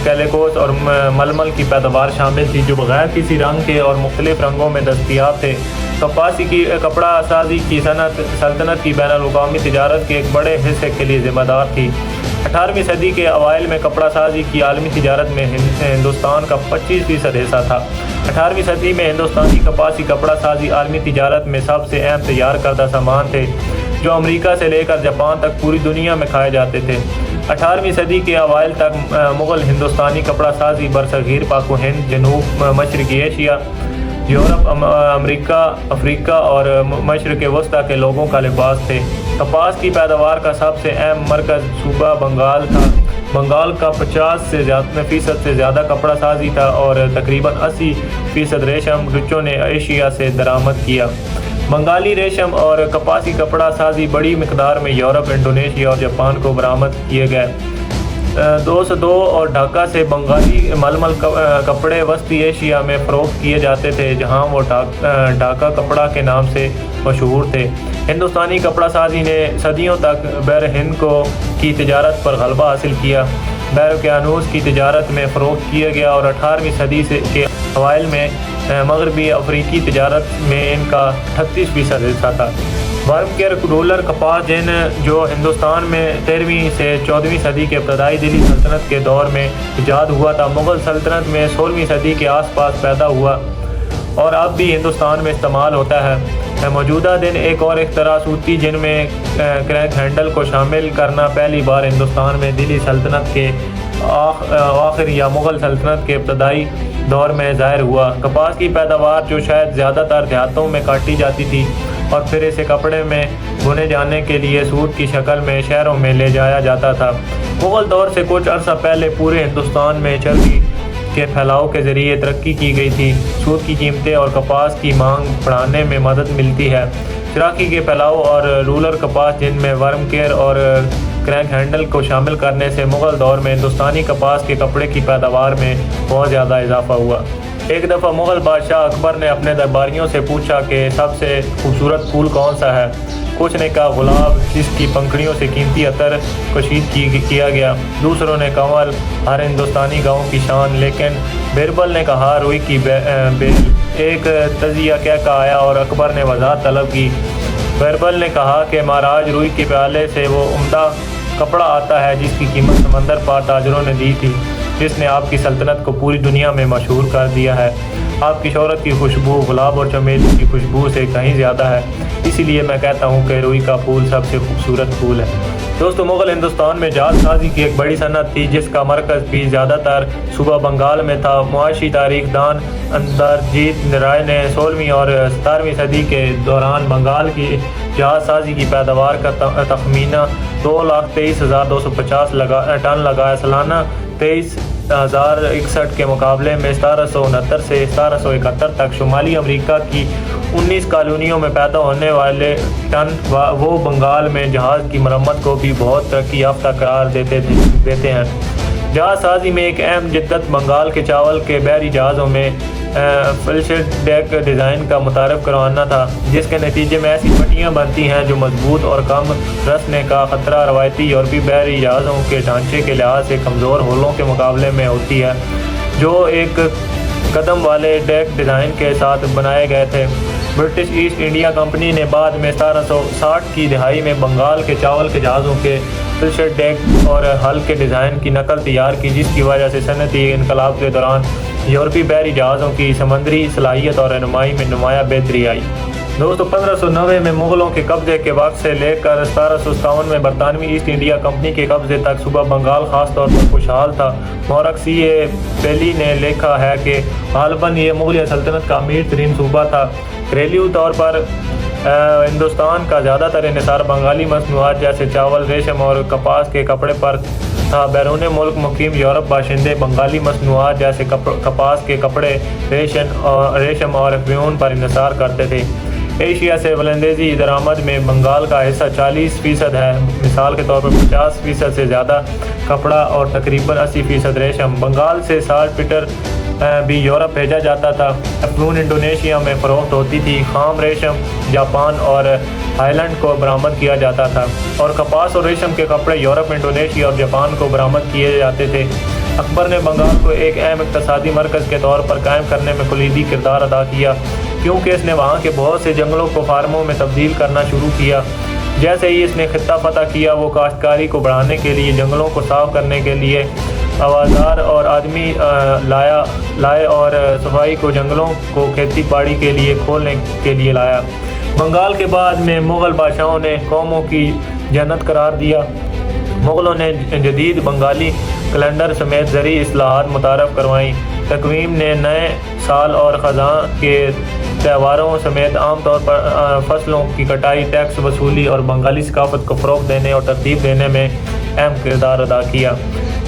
کیلیکوس اور ململ کی پیداوار شامل تھی، جو بغیر کسی رنگ کے اور مختلف رنگوں میں دستیاب تھے۔ کپاسی کی کپڑا سازی کی صنعت سلطنت کی بین الاقوامی تجارت کے ایک بڑے حصے کے لیے ذمہ دار تھی۔ 18ویں صدی کے اوائل میں کپڑا سازی کی عالمی تجارت میں ہندوستان کا 25% حصہ تھا۔ 18ویں صدی میں ہندوستانی کپاسی کپڑا سازی عالمی تجارت میں سب سے اہم تیار کردہ سامان تھے، جو امریکہ سے لے کر جاپان تک پوری دنیا میں کھائے جاتے تھے۔ 18ویں صدی کے اوائل تک مغل ہندوستانی کپڑا سازی برصغیر پاک و ہند، جنوب مشرقی ایشیا، یورپ، امریکہ، افریقہ اور مشرق وسطیٰ کے لوگوں کا لباس تھے۔ کپاس کی پیداوار کا سب سے اہم مرکز صوبہ بنگال تھا۔ بنگال کا 50% سے زیادہ کپڑا سازی تھا اور تقریباً 80% ریشم ڈچوں نے ایشیا سے درآمد کیا۔ بنگالی ریشم اور کپاسی کپڑا سازی بڑی مقدار میں یورپ، انڈونیشیا اور جاپان کو برآمد کیے گئے۔ 202 اور ڈھاکہ سے بنگالی ململ کپڑے وسطی ایشیا میں فروخت کیے جاتے تھے، جہاں وہ ڈھاکہ کپڑا کے نام سے مشہور تھے۔ ہندوستانی کپڑا سازی نے صدیوں تک بحر ہند کی تجارت پر غلبہ حاصل کیا۔ بحر کی تجارت میں فروخت کیا گیا اور 18ویں صدی کے اوائل میں مغربی افریقی تجارت میں ان کا 38% حصہ تھا۔ ورم کے رولر کپاس جو ہندوستان میں 13ویں سے 14ویں صدی کے ابتدائی دلی سلطنت کے دور میں ایجاد ہوا تھا، مغل سلطنت میں 16ویں صدی کے آس پاس پیدا ہوا اور اب بھی ہندوستان میں استعمال ہوتا ہے۔ موجودہ دن ایک اور اختراع سوتی جن میں کریک ہینڈل کو شامل کرنا پہلی بار ہندوستان میں دلی سلطنت کے آخر یا مغل سلطنت کے ابتدائی دور میں ظاہر ہوا۔ کپاس کی پیداوار جو شاید زیادہ تر دیہاتوں میں کاٹی جاتی تھی اور پھر اسے کپڑے میں بنے جانے کے لیے سوٹ کی شکل میں شہروں میں لے جایا جاتا تھا۔ مغل دور سے کچھ عرصہ پہلے پورے ہندوستان میں چرخی کے پھیلاؤ کے ذریعے ترقی کی گئی تھی۔ سوت کی قیمتیں اور کپاس کی مانگ بڑھانے میں مدد ملتی ہے۔ چرخی کے پھیلاؤ اور رولر کپاس جن میں ورم کیئر اور کریک ہینڈل کو شامل کرنے سے مغل دور میں ہندوستانی کپاس کے کپڑے کی پیداوار میں بہت زیادہ اضافہ ہوا۔ ایک دفعہ مغل بادشاہ اکبر نے اپنے درباریوں سے پوچھا کہ سب سے خوبصورت پھول کون سا ہے؟ کچھ نے کہا گلاب، جس کی پنکھڑیوں سے قیمتی عطر کشید کیا گیا۔ دوسروں نے کنول، ہر ہندوستانی گاؤں کی شان، لیکن بیربل نے کہا روئی کی بیل۔ ایک تجزیہ کہہ کا آیا اور اکبر نے وضاحت طلب کی۔ بیربل نے کہا کہ مہاراج، روئی کے پیالے سے وہ عمدہ کپڑا آتا ہے جس کی قیمت سمندر پار تاجروں نے دی تھی، جس نے آپ کی سلطنت کو پوری دنیا میں مشہور کر دیا ہے۔ آپ کی شہرت کی خوشبو گلاب اور چمیلی کی خوشبو سے کہیں زیادہ ہے، اسی لیے میں کہتا ہوں کہ روئی کا پھول سب سے خوبصورت پھول ہے۔ دوستو، مغل ہندوستان میں جہاز سازی کی ایک بڑی صنعت تھی جس کا مرکز بھی زیادہ تر صوبہ بنگال میں تھا۔ معاشی تاریخ دان اندرجیت رائے نے 16ویں اور 17ویں صدی کے دوران بنگال کی جہاز سازی کی پیداوار کا تخمینہ 2,23,250 ٹن لگایا۔ سالانہ 23,061 کے مقابلے میں 1769 سے 1771 تک شمالی امریکہ کی 19 کالونیوں میں پیدا ہونے والے ٹن وہ بنگال میں جہاز کی مرمت کو بھی بہت ترقی یافتہ قرار دیتے ہیں۔ جہاز سازی میں ایک اہم جدت بنگال کے چاول کے بحری جہازوں میں فلشڈ ڈیک ڈیزائن کا متعارف کروانا تھا، جس کے نتیجے میں ایسی پٹیاں بنتی ہیں جو مضبوط اور کم رسنے کا خطرہ روایتی یورپی بحری جہازوں کے ڈھانچے کے لحاظ سے کمزور ہولوں کے مقابلے میں ہوتی ہے، جو ایک قدم والے ڈیک ڈیزائن کے ساتھ بنائے گئے تھے۔ برٹش ایسٹ انڈیا کمپنی نے بعد میں 1760 کی دہائی میں بنگال کے چاول کے جہازوں کے فلشڈ ڈیک اور ہل کے ڈیزائن کی نقل تیار کی، جس کی وجہ سے صنعتی انقلاب کے دوران یورپی بحری جہازوں کی سمندری صلاحیت اور رہنمائی میں نمایاں بہتری آئی۔ دوستو، 1590 میں مغلوں کے قبضے کے وقت سے لے کر 1757 میں برطانوی ایسٹ انڈیا کمپنی کے قبضے تک صوبہ بنگال خاص طور پر خوشحال تھا۔ مورخ سی اے پیلی نے لکھا ہے کہ غالباً یہ مغلیہ سلطنت کا امیر ترین صوبہ تھا۔ گھریلو طور پر ہندوستان کا زیادہ تر انحصار بنگالی مصنوعات جیسے چاول، ریشم اور کپاس کے کپڑے پر تھا۔ بیرون ملک مقیم یورپ باشندے بنگالی مصنوعات جیسے کپاس کے کپڑے، ریشم اور فیون پر انحصار کرتے تھے۔ ایشیا سے ولندیزی درآمد میں بنگال کا حصہ 40% ہے، مثال کے طور پر 50% سے زیادہ کپڑا اور تقریباً 80% ریشم۔ بنگال سے سالٹ پیٹر بھی یورپ بھیجا جاتا تھا۔ افیون انڈونیشیا میں فروخت ہوتی تھی۔ خام ریشم جاپان اور تھائی لینڈ کو برآمد کیا جاتا تھا اور کپاس اور ریشم کے کپڑے یورپ، انڈونیشیا اور جاپان کو برآمد کیے جاتے تھے۔ اکبر نے بنگال کو ایک اہم اقتصادی مرکز کے طور پر قائم کرنے میں کلیدی کردار ادا کیا، کیونکہ اس نے وہاں کے بہت سے جنگلوں کو فارموں میں تبدیل کرنا شروع کیا۔ جیسے ہی اس نے خطہ فتح کیا، وہ کاشتکاری کو بڑھانے کے لیے جنگلوں کو صاف کرنے کے لیے اوزار اور آدمی لائے اور صفائی کو جنگلوں کو کھیتی باڑی کے لیے کھولنے کے لیے لایا۔ بنگال کے بعد میں مغل بادشاہوں نے قوموں کی جنت قرار دیا۔ مغلوں نے جدید بنگالی کیلنڈر سمیت زرعی اصلاحات متعارف کروائیں۔ تقویم نے نئے سال اور خزاں کے تہواروں سمیت عام طور پر فصلوں کی کٹائی، ٹیکس وصولی اور بنگالی ثقافت کو فروغ دینے اور ترتیب دینے میں اہم کردار ادا کیا۔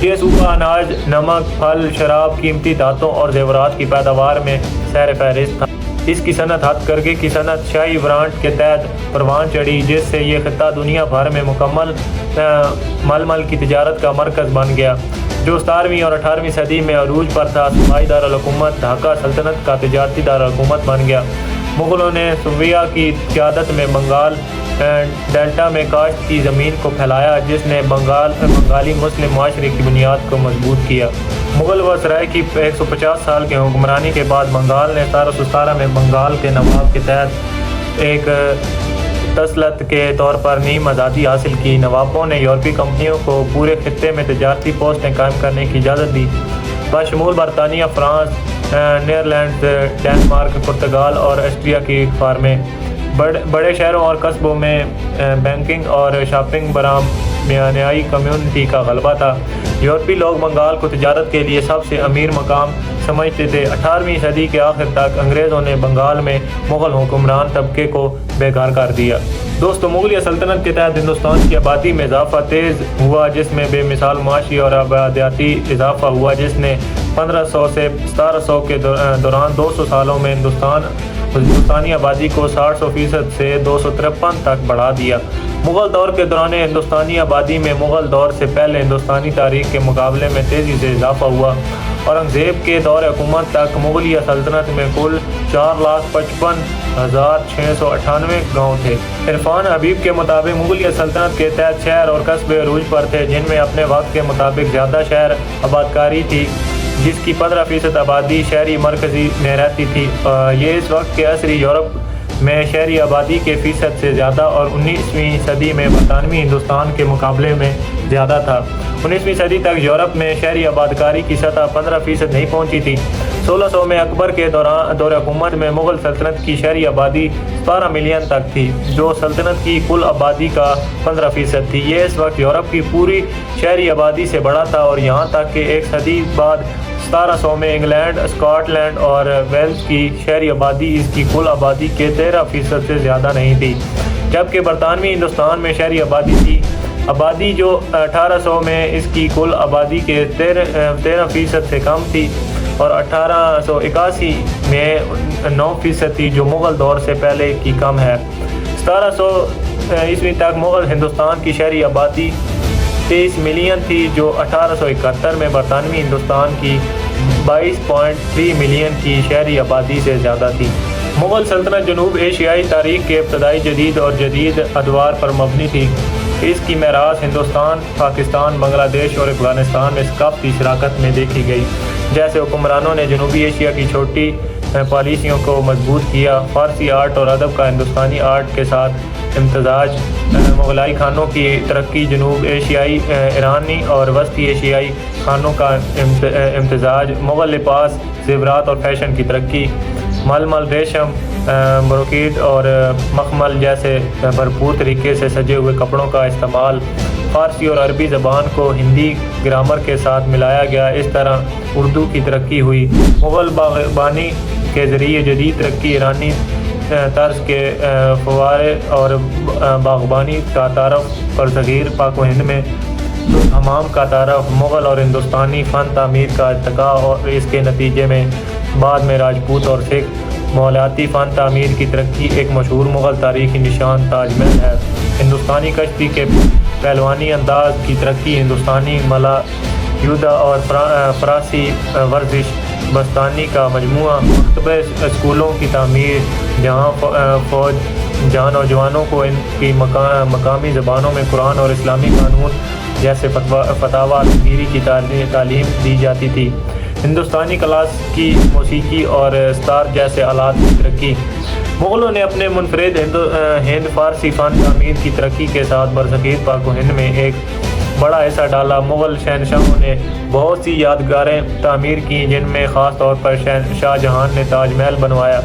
یہ صوبہ اناج، نمک، پھل، شراب، قیمتی دھاتوں اور زیورات کی پیداوار میں سیر فہرست تھا۔ اس کی صنعت ہتھکرگھی کی صنعت شاہی برانڈ کے تحت پروان چڑھی، جس سے یہ خطہ دنیا بھر میں مکمل ململ کی تجارت کا مرکز بن گیا، جو 17ویں اور 18ویں صدی میں عروج پر تھا۔ صوبائی دارالحکومت ڈھاکہ سلطنت کا تجارتی دارالحکومت بن گیا۔ مغلوں نے صوبیہ کی قیادت میں بنگال ڈیلٹا میں کاشت کی زمین کو پھیلایا، جس نے بنگالی مسلم معاشرے کی بنیاد کو مضبوط کیا۔ مغل وزرائے کی 150 سال کی حکمرانی کے بعد بنگال نے 1717 میں بنگال کے نواب کے تحت ایک تسلط کے طور پر نیم آزادی حاصل کی۔ نوابوں نے یورپی کمپنیوں کو پورے خطے میں تجارتی پوسٹیں قائم کرنے کی اجازت دی، بشمول برطانیہ، فرانس، نیدرلینڈز، ڈنمارک، پرتگال اور آسٹریا کی فارمیں۔ بڑے شہروں اور قصبوں میں بینکنگ اور شاپنگ برہمانیائی کمیونٹی کا غلبہ تھا۔ یورپی لوگ بنگال کو تجارت کے لیے سب سے امیر مقام سمجھتے تھے۔ 18ویں صدی کے آخر تک انگریزوں نے بنگال میں مغل حکمران طبقے کو بے گھر کر دیا۔ دوستو، مغلیہ سلطنت کے تحت ہندوستان کی آبادی میں اضافہ تیز ہوا، جس میں بے مثال معاشی اور آبادیاتی اضافہ ہوا، جس نے 1500 سے 1700 کے دوران 200 سالوں میں ہندوستانی آبادی کو 60% سے 253 تک بڑھا دیا۔ مغل دور کے دوران ہندوستانی آبادی میں مغل دور سے پہلے ہندوستانی تاریخ کے مقابلے میں تیزی سے اضافہ ہوا۔ اورنگزیب کے دور حکومت تک مغلیہ سلطنت میں کل 4,55,698 گاؤں تھے۔ عرفان حبیب کے مطابق مغلیہ سلطنت کے تحت شہر اور قصبے عروج پر تھے، جن میں اپنے وقت کے مطابق زیادہ شہر آبادکاری تھی، جس کی 15% آبادی شہری مرکزی میں رہتی تھی۔ یہ اس وقت کے عصری یورپ میں شہری آبادی کے فیصد سے زیادہ اور 19ویں صدی میں برطانوی ہندوستان کے مقابلے میں زیادہ تھا۔ 19ویں صدی تک یورپ میں شہری آبادکاری کی سطح 15% نہیں پہنچی تھی۔ 1600 میں اکبر کے دور حکومت میں مغل سلطنت کی شہری آبادی 17 ملین تک تھی، جو سلطنت کی کل آبادی کا 15% تھی۔ یہ اس وقت یورپ کی پوری شہری آبادی سے بڑا تھا، اور یہاں تک کہ ایک صدی بعد 1700 میں انگلینڈ، اسکاٹ لینڈ اور ویلز کی شہری آبادی اس کی کل آبادی کے 13% سے زیادہ نہیں تھی، جبکہ برطانوی ہندوستان میں شہری آبادی تھی آبادی جو 1800 میں اس کی کل آبادی کے 13% سے کم تھی، اور 1881 میں 9% تھی، جو مغل دور سے پہلے کی کم ہے۔ 1700 عیسوی تک مغل ہندوستان کی شہری آبادی 23 ملین تھی، جو 1871 میں برطانوی ہندوستان کی 22.3 ملین کی شہری آبادی سے زیادہ تھی۔ مغل سلطنت جنوب ایشیائی تاریخ کے ابتدائی جدید اور جدید ادوار پر مبنی تھی۔ اس کی میراث ہندوستان، پاکستان، بنگلہ دیش اور افغانستان میں ثقافتی شراکت میں دیکھی گئی۔ جیسے حکمرانوں نے جنوبی ایشیا کی چھوٹی پالیسیوں کو مضبوط کیا، فارسی آرٹ اور ادب کا ہندوستانی آرٹ کے ساتھ امتزاج، مغلائی کھانوں کی ترقی، جنوب ایشیائی، ایرانی اور وسطی ایشیائی کھانوں کا امتزاج، مغل لباس، زیورات اور فیشن کی ترقی، ململ، ریشم، بروکیڈ اور مخمل جیسے بھرپور طریقے سے سجے ہوئے کپڑوں کا استعمال، فارسی اور عربی زبان کو ہندی گرامر کے ساتھ ملایا گیا۔ اس طرح اردو کی ترقی ہوئی۔ مغل باغبانی کے ذریعے جدید ترقی، ایرانی طرز کے فوارے اور باغبانی کا تعارف، اور صغیر پاک و ہند میں حمام کا تعارف، مغل اور ہندوستانی فن تعمیر کا ارتقاء، اور اس کے نتیجے میں بعد میں راجپوت اور سکھ مالیاتی فن تعمیر کی ترقی۔ ایک مشہور مغل تاریخی نشان تاج محل ہے۔ ہندوستانی کشتی کے پہلوانی انداز کی ترقی، ہندوستانی ملا یودا اور فراسی ورزش بستانی کا مجموعہ، مکتبہ اسکولوں کی تعمیر، جہاں نوجوانوں کو ان کی مقامی زبانوں میں قرآن اور اسلامی قانون جیسے فتاوی تحریری کی تعلیم دی جاتی تھی، ہندوستانی کلاسیکی موسیقی اور ستار جیسے آلات کی ترقی۔ مغلوں نے اپنے منفرد ہند فارسی فن تعمیر کی ترقی کے ساتھ برصغیر پاک و ہند میں ایک بڑا حصہ ڈالا۔ مغل شہنشاہوں نے بہت سی یادگاریں تعمیر کی، جن میں خاص طور پر شاہ جہاں نے تاج محل بنوایا،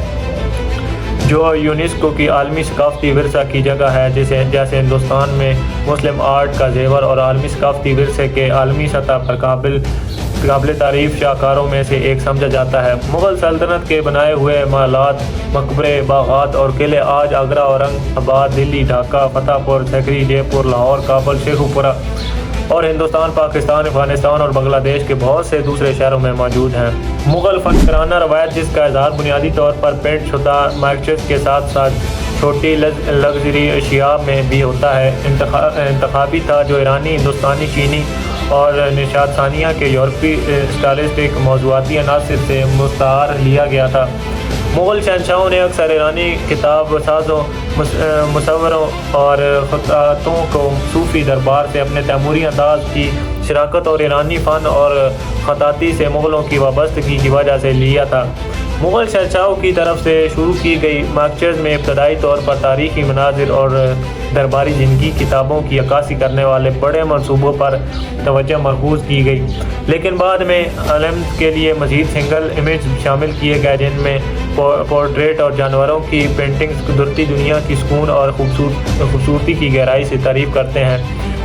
جو یونیسکو کی عالمی ثقافتی ورثہ کی جگہ ہے، جیسے ہندوستان میں مسلم آرٹ کا زیور اور عالمی ثقافتی ورثے کے عالمی سطح پر قابل تعریف شاہکاروں میں سے ایک سمجھا جاتا ہے۔ مغل سلطنت کے بنائے ہوئے محلات، مقبرے، باغات اور قلعے آج آگرہ، اورنگ آباد، دلی، ڈھاکہ، فتح پور سیکری، جے پور، لاہور، کابل، شیخو پورہ اور ہندوستان، پاکستان، افغانستان اور بنگلہ دیش کے بہت سے دوسرے شہروں میں موجود ہیں۔ مغل فنکارانہ روایت، جس کا اظہار بنیادی طور پر پینٹ شدہ میکچز کے ساتھ ساتھ چھوٹی لگژری اشیاء میں بھی ہوتا ہے، انتخابی تھا، جو ایرانی، ہندوستانی، چینی اور نشاد ثانیہ کے یورپی اسٹائلسٹک موضوعاتی عناصر سے مستعار لیا گیا تھا۔ مغل شہنشاہوں نے اکثر ایرانی کتاب سازوں، مصوروں اور خطاطوں کو صوفی دربار سے اپنے تیموری انداز کی شراکت اور ایرانی فن اور خطاطی سے مغلوں کی وابستگی کی وجہ سے لیا تھا۔ مغل شہنشاہوں کی طرف سے شروع کی گئی میکچز میں ابتدائی طور پر تاریخی مناظر اور درباری زندگی کتابوں کی عکاسی کرنے والے بڑے منصوبوں پر توجہ مرکوز کی گئی، لیکن بعد میں علامت کے لیے مزید سنگل امیج شامل کیے گئے، جن میں پورٹریٹ اور جانوروں کی پینٹنگز قدرتی دنیا کی سکون اور خوبصورتی کی گہرائی سے تعریف کرتے ہیں۔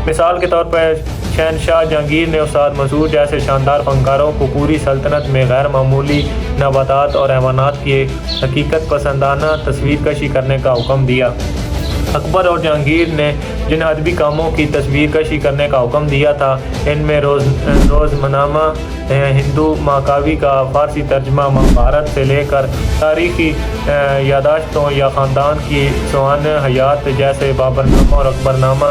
مثال کے طور پر شہنشاہ جہانگیر نے استاد مسعود جیسے شاندار فنکاروں کو پوری سلطنت میں غیر معمولی نباتات اور حیوانات کی حقیقت پسندانہ تصویر کشی کرنے کا حکم دیا۔ اکبر اور جہانگیر نے جن ادبی کاموں کی تصویر کشی کرنے کا حکم دیا تھا، ان میں روزنامہ ہندو مہاکاوی کا فارسی ترجمہ، مہابھارت سے لے کر تاریخی یادداشتوں یا خاندان کی سوانح حیات جیسے بابرنامہ اور اکبرنامہ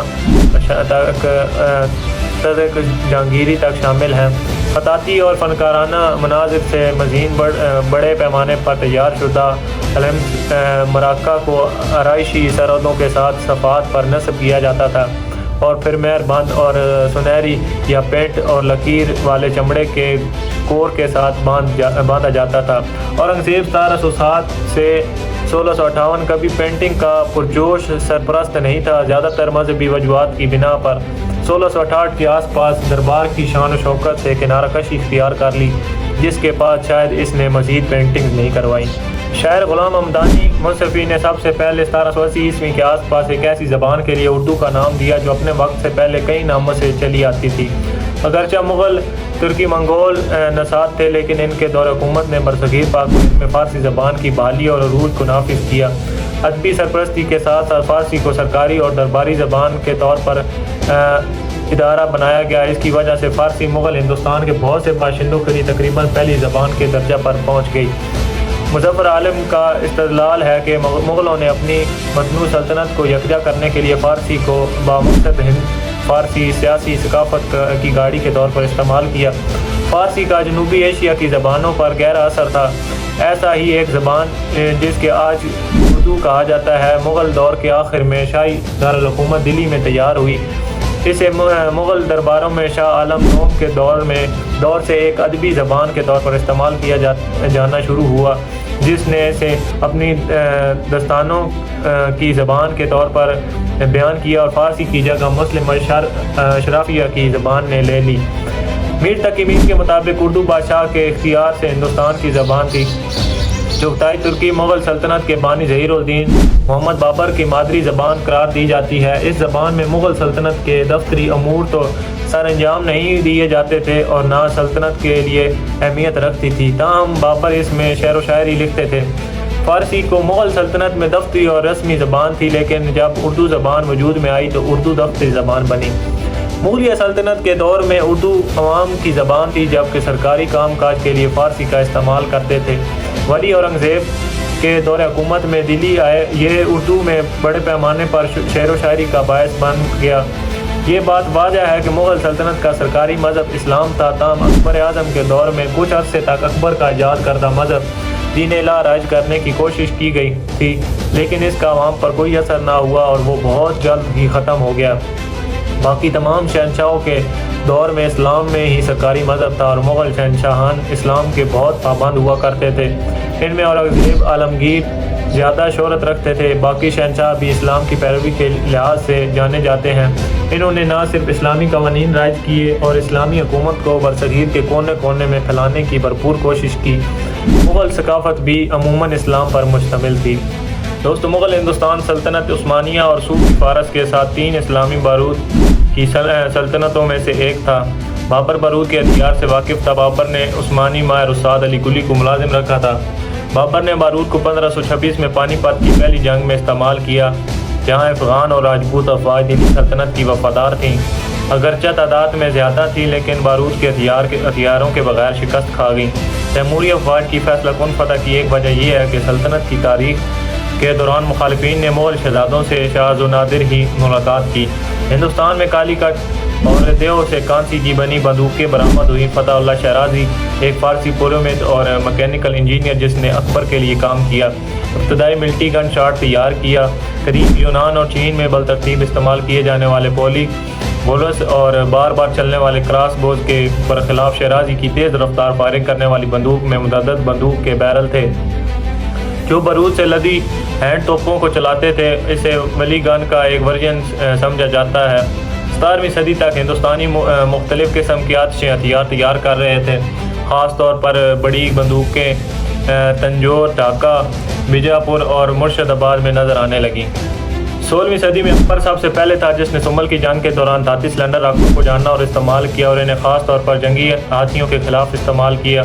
تک جہانگیری تک شامل ہیں۔ خطاطی اور فنکارانہ مناظر سے مزید بڑے پیمانے پر تیار شدہ مراکہ کو آرائشی سرحدوں کے ساتھ صفحات پر نصب کیا جاتا تھا اور پھر مہر بند اور سنہری یا پینٹ اور لکیر والے چمڑے کے کور کے ساتھ باندھا جاتا تھا۔ اورنگزیب 1707 سے 1658 کبھی پینٹنگ کا پرجوش سرپرست نہیں تھا، زیادہ تر مذہبی وجوہات کی بنا پر 1668 کے آس پاس دربار کی شان و شوکت سے کنارہ کشی اختیار کر لی، جس کے بعد شاید اس نے مزید پینٹنگ نہیں کروائی۔ شاعر غلام حمدانی مصطفی نے سب سے پہلے 1780 عیسوی کے آس پاس ایک ایسی زبان کے لیے اردو کا نام دیا جو اپنے وقت سے پہلے کئی ناموں سے چلی آتی تھی۔ اگرچہ مغل ترکی منگول نژاد تھے، لیکن ان کے دور حکومت نے برصغیر پاک میں فارسی زبان کی بحالی اور عروج کو نافذ کیا۔ ادبی سرپرستی کے ساتھ ساتھ فارسی کو سرکاری اور درباری زبان کے طور پر ادارہ بنایا گیا۔ اس کی وجہ سے فارسی مغل ہندوستان کے بہت سے باشندوں کے لیے تقریباً پہلی زبان کے درجہ پر پہنچ گئی۔ مظفر عالم کا استدلال ہے کہ مغلوں نے اپنی متنوع سلطنت کو یکجا کرنے کے لیے فارسی کو بامقصد ہند فارسی سیاسی ثقافت کی گاڑی کے طور پر استعمال کیا۔ فارسی کا جنوبی ایشیا کی زبانوں پر گہرا اثر تھا۔ ایسا ہی ایک زبان جس کے آج اردو کہا جاتا ہے، مغل دور کے آخر میں شاہی دارالحکومت دلی میں تیار ہوئی۔ اسے مغل درباروں میں شاہ عالم نوم کے دور سے ایک ادبی زبان کے طور پر استعمال کیا جانا شروع ہوا، جس نے اسے اپنی دستانوں کی زبان کے طور پر بیان کیا اور فارسی کی جگہ مسلم اشرافیہ کی زبان نے لے لی۔ میر تقی میر کے مطابق اردو بادشاہ کے اختیار سے ہندوستان کی زبان تھی۔ چغتائی ترکی مغل سلطنت کے بانی ظہیر الدین محمد بابر کی مادری زبان قرار دی جاتی ہے۔ اس زبان میں مغل سلطنت کے دفتری امور تو سر انجام نہیں دیے جاتے تھے اور نہ سلطنت کے لیے اہمیت رکھتی تھی، تاہم بابر اس میں شعر و شاعری لکھتے تھے۔ فارسی کو مغل سلطنت میں دفتری اور رسمی زبان تھی، لیکن جب اردو زبان وجود میں آئی تو اردو دفتری زبان بنی۔ مغلیہ سلطنت کے دور میں اردو عوام کی زبان تھی، جبکہ سرکاری کام کاج کے لیے فارسی کا استعمال کرتے تھے۔ ولی اورنگزیب کے دور حکومت میں دلی آئے، یہ اردو میں بڑے پیمانے پر شعر و شاعری کا باعث بن گیا۔ یہ بات واضح ہے کہ مغل سلطنت کا سرکاری مذہب اسلام تھا، تاہم اکبر اعظم کے دور میں کچھ عرصے تک اکبر کا ایجاد کردہ مذہب دین الہ رائج کرنے کی کوشش کی گئی تھی، لیکن اس کا عوام پر کوئی اثر نہ ہوا اور وہ بہت جلد ہی ختم ہو گیا۔ باقی تمام شہنشاہوں کے دور میں اسلام میں ہی سرکاری مذہب تھا اور مغل شہنشاہان اسلام کے بہت پابند ہوا کرتے تھے۔ ان میں اورنگزیب عالمگیر زیادہ شہرت رکھتے تھے۔ باقی شہنشاہ بھی اسلام کی پیروی کے لحاظ سے جانے جاتے ہیں۔ انہوں نے نہ صرف اسلامی قوانین رائج کیے اور اسلامی حکومت کو برصغیر کے کونے کونے میں پھیلانے کی بھرپور کوشش کی۔ مغل ثقافت بھی عموماً اسلام پر مشتمل تھی۔ دوستو، مغل ہندوستان سلطنت عثمانیہ اور صوفی فارس کے ساتھ 3 اسلامی بارود کی سلطنتوں میں سے ایک تھا۔ بابر بارود کے ہتھیار سے واقف تھا۔ بابر نے عثمانی ماہر استاد علی قلی کو ملازم رکھا تھا۔ بابر نے بارود کو 1526 میں پانی پت کی پہلی جنگ میں استعمال کیا، جہاں افغان اور راجپوت افواج دلی سلطنت کی وفادار تھیں۔ اگرچہ تعداد میں زیادہ تھی لیکن بارود کے ہتھیاروں کے بغیر شکست کھا گئی۔ تیموری افواج کی فیصلہ کن فتح کی ایک وجہ یہ ہے کہ سلطنت کی تاریخ کے دوران مخالفین نے مغل شہزادوں سے شاذ و نادر ہی ملاقات کی۔ ہندوستان میں کالی کٹ اور دیو سے کانسی کی بنی بندوقیں برآمد ہوئی۔ فتح اللہ شیرازی ایک فارسی پولومیتھ اور مکینیکل انجینئر جس نے اکبر کے لیے کام کیا، ابتدائی ملٹی گن شاٹ تیار کیا۔ قدیم یونان اور چین میں بالترتیب استعمال کیے جانے والے پولی بولس اور بار بار چلنے والے کراس بوز کے برخلاف شیرازی کی تیز رفتار فائرنگ کرنے والی بندوق میں متعدد بندوق کے بیرل تھے جو بارود سے لدی ہینڈ توپوں کو چلاتے تھے۔ اسے ولی گن کا ایک ورژن سمجھا جاتا ہے۔ 17ویں صدی تک ہندوستانی مختلف قسم کے آتشی ہتھیار تیار کر رہے تھے، خاص طور پر بڑی بندوقیں تنجور، ڈھاکہ، بیجاپور اور مرشد آباد میں نظر آنے لگیں۔ 16ویں صدی میں اکبر سب سے پہلے تھا جس نے سمل کی جنگ کے دوران 33 سلنڈر راکٹوں کو جاننا اور استعمال کیا اور انہیں خاص طور پر جنگی ہاتھیوں کے خلاف استعمال کیا۔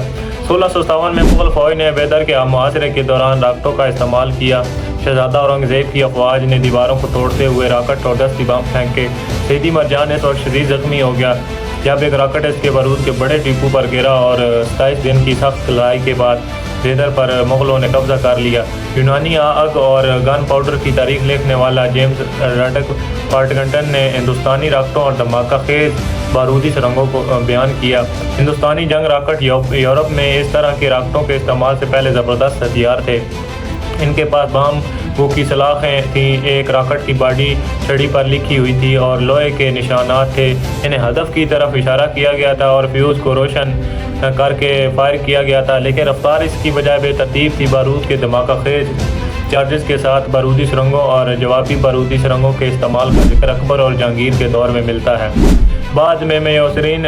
1657 میں مغل فوج نے بیدر کے محاصرے کے دوران راکٹوں کا استعمال کیا۔ شہزادہ اورنگزیب کی افواج نے دیواروں کو توڑتے ہوئے راکٹ اور دستی بم پھینکے۔ سیدھی مرجان اس وقت شدید زخمی ہو گیا جب ایک راکٹ اس کے بارود کے بڑے ڈپو پر گرا اور 27 دن کی سخت لڑائی کے بعد بیدر پر مغلوں نے قبضہ کر لیا۔ یونانی آگ اور گن پاؤڈر کی تاریخ لکھنے والا جیمز رڈک پارٹگنٹن نے ہندوستانی راکٹوں اور دھماکہ خیز بارودی سرنگوں کو بیان کیا۔ ہندوستانی جنگ راکٹ یورپ میں اس طرح کے راکٹوں کے استعمال سے پہلے زبردست ہتھیار تھے۔ ان کے پاس بام وہ کی سلاخیں تھیں، ایک راکٹ کی باڈی چھڑی پر لکھی ہوئی تھی اور لوہے کے نشانات تھے۔ انہیں ہدف کی طرف اشارہ کیا گیا تھا اور فیوز کو روشن کر کے فائر کیا گیا تھا، لیکن رفتار اس کی بجائے بے ترتیب تھی۔ بارود کے دھماکہ خیز چارجز کے ساتھ بارودی سرنگوں اور جوابی بارودی سرنگوں کے استعمال کا ذکر اکبر اور جہانگیر کے دور میں ملتا ہے۔ بعد میں میسرین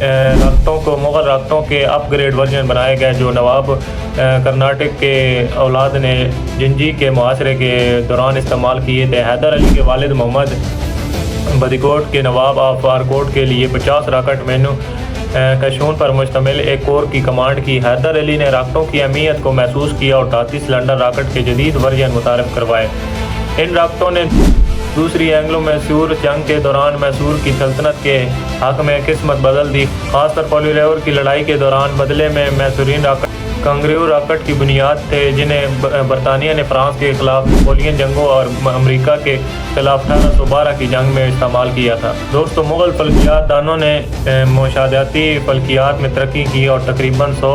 راکٹوں کو مغل راکٹوں کے اپ گریڈ ورژن بنائے گئے جو نواب کرناٹک کے اولاد نے جنجی کے محاصرے کے دوران استعمال کیے تھے۔ حیدر علی کے والد محمد بدیکوٹ کے نواب آف وارکوٹ کے لیے 50 راکٹ مینو کشون پر مشتمل ایک کور کی کمانڈ کی۔ حیدر علی نے راکٹوں کی اہمیت کو محسوس کیا اور 33 سلنڈر راکٹ کے جدید ورژن متعارف کروائے۔ ان راکٹوں نے دوسری اینگلو میسور جنگ کے دوران میسور کی سلطنت کے حق میں قسمت بدل دی، خاص طور پولی لیور کی لڑائی کے دوران۔ بدلے میں میسورین راکٹ کنگریو راکٹ کی بنیاد تھے جنہیں برطانیہ نے فرانس کے خلاف نیپولین جنگوں اور امریکہ کے خلاف 1812 کی جنگ میں استعمال کیا تھا۔ دوستو، مغل فلکیات دانوں نے مشاہداتی فلکیات میں ترقی کی اور تقریباً 100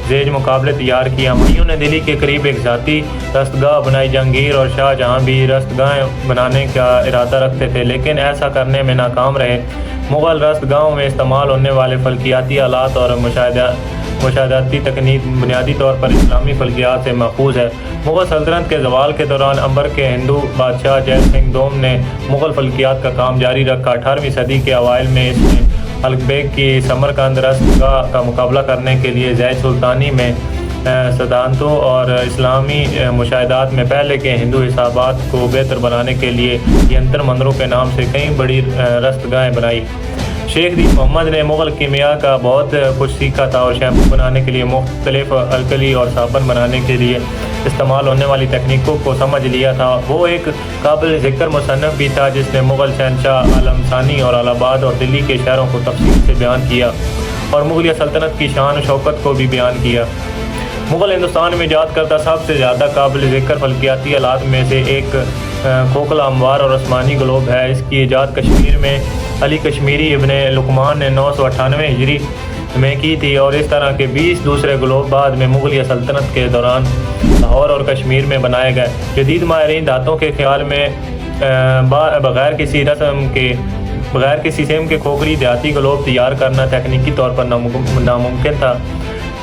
زیج مقابلے تیار کیے۔ ہمایوں نے دلی کے قریب ایک ذاتی رستگاہ بنائی۔ جہانگیر اور شاہ جہاں بھی رستگاہیں بنانے کا ارادہ رکھتے تھے لیکن ایسا کرنے میں ناکام رہے۔ مغل رستگاہوں میں استعمال ہونے والے فلکیاتی آلات اور مشاہداتی تکنیک بنیادی طور پر اسلامی فلکیات سے ماخوذ ہے۔ مغل سلطنت کے زوال کے دوران انبر کے ہندو بادشاہ جے سنگھ دوم نے مغل فلکیات کا کام جاری رکھا۔ 18ویں صدی کے اوائل میں اس نے الک کی سمرقند رستگاہ کا مقابلہ کرنے کے لیے زید سلطانی میں سدانتوں اور اسلامی مشاہدات میں پہلے کے ہندو حسابات کو بہتر بنانے کے لیے ینتر مندروں کے نام سے کئی بڑی رستگاہیں بنائی۔ شیخ دین محمد نے مغل کیمیا کا بہت کچھ سیکھا تھا اور شیمپو بنانے کے لیے، مختلف الکلی اور صابن بنانے کے لیے استعمال ہونے والی تکنیکوں کو سمجھ لیا تھا۔ وہ ایک قابل ذکر مصنف بھی تھا جس نے مغل شہنشاہ عالم ثانی اور الہ آباد اور دلی کے شہروں کو تفصیل سے بیان کیا اور مغلیہ سلطنت کی شان و شوکت کو بھی بیان کیا۔ مغل ہندوستان میں ایجاد کردہ سب سے زیادہ قابل ذکر فلکیاتی آلات میں سے ایک کھوکھلا اموار اور آسمانی گلوب ہے۔ اس کی ایجاد کشمیر میں علی کشمیری ابن لقمان نے 998 ہجری میں کی تھی اور اس طرح کے 20 دوسرے گلوب بعد میں مغلیہ سلطنت کے دوران لاہور اور کشمیر میں بنائے گئے۔ جدید ماہرین دھاتوں کے خیال میں بغیر کسی سیم کے کھوکھلی دیہاتی گلوب تیار کرنا تکنیکی طور پر ناممکن تھا۔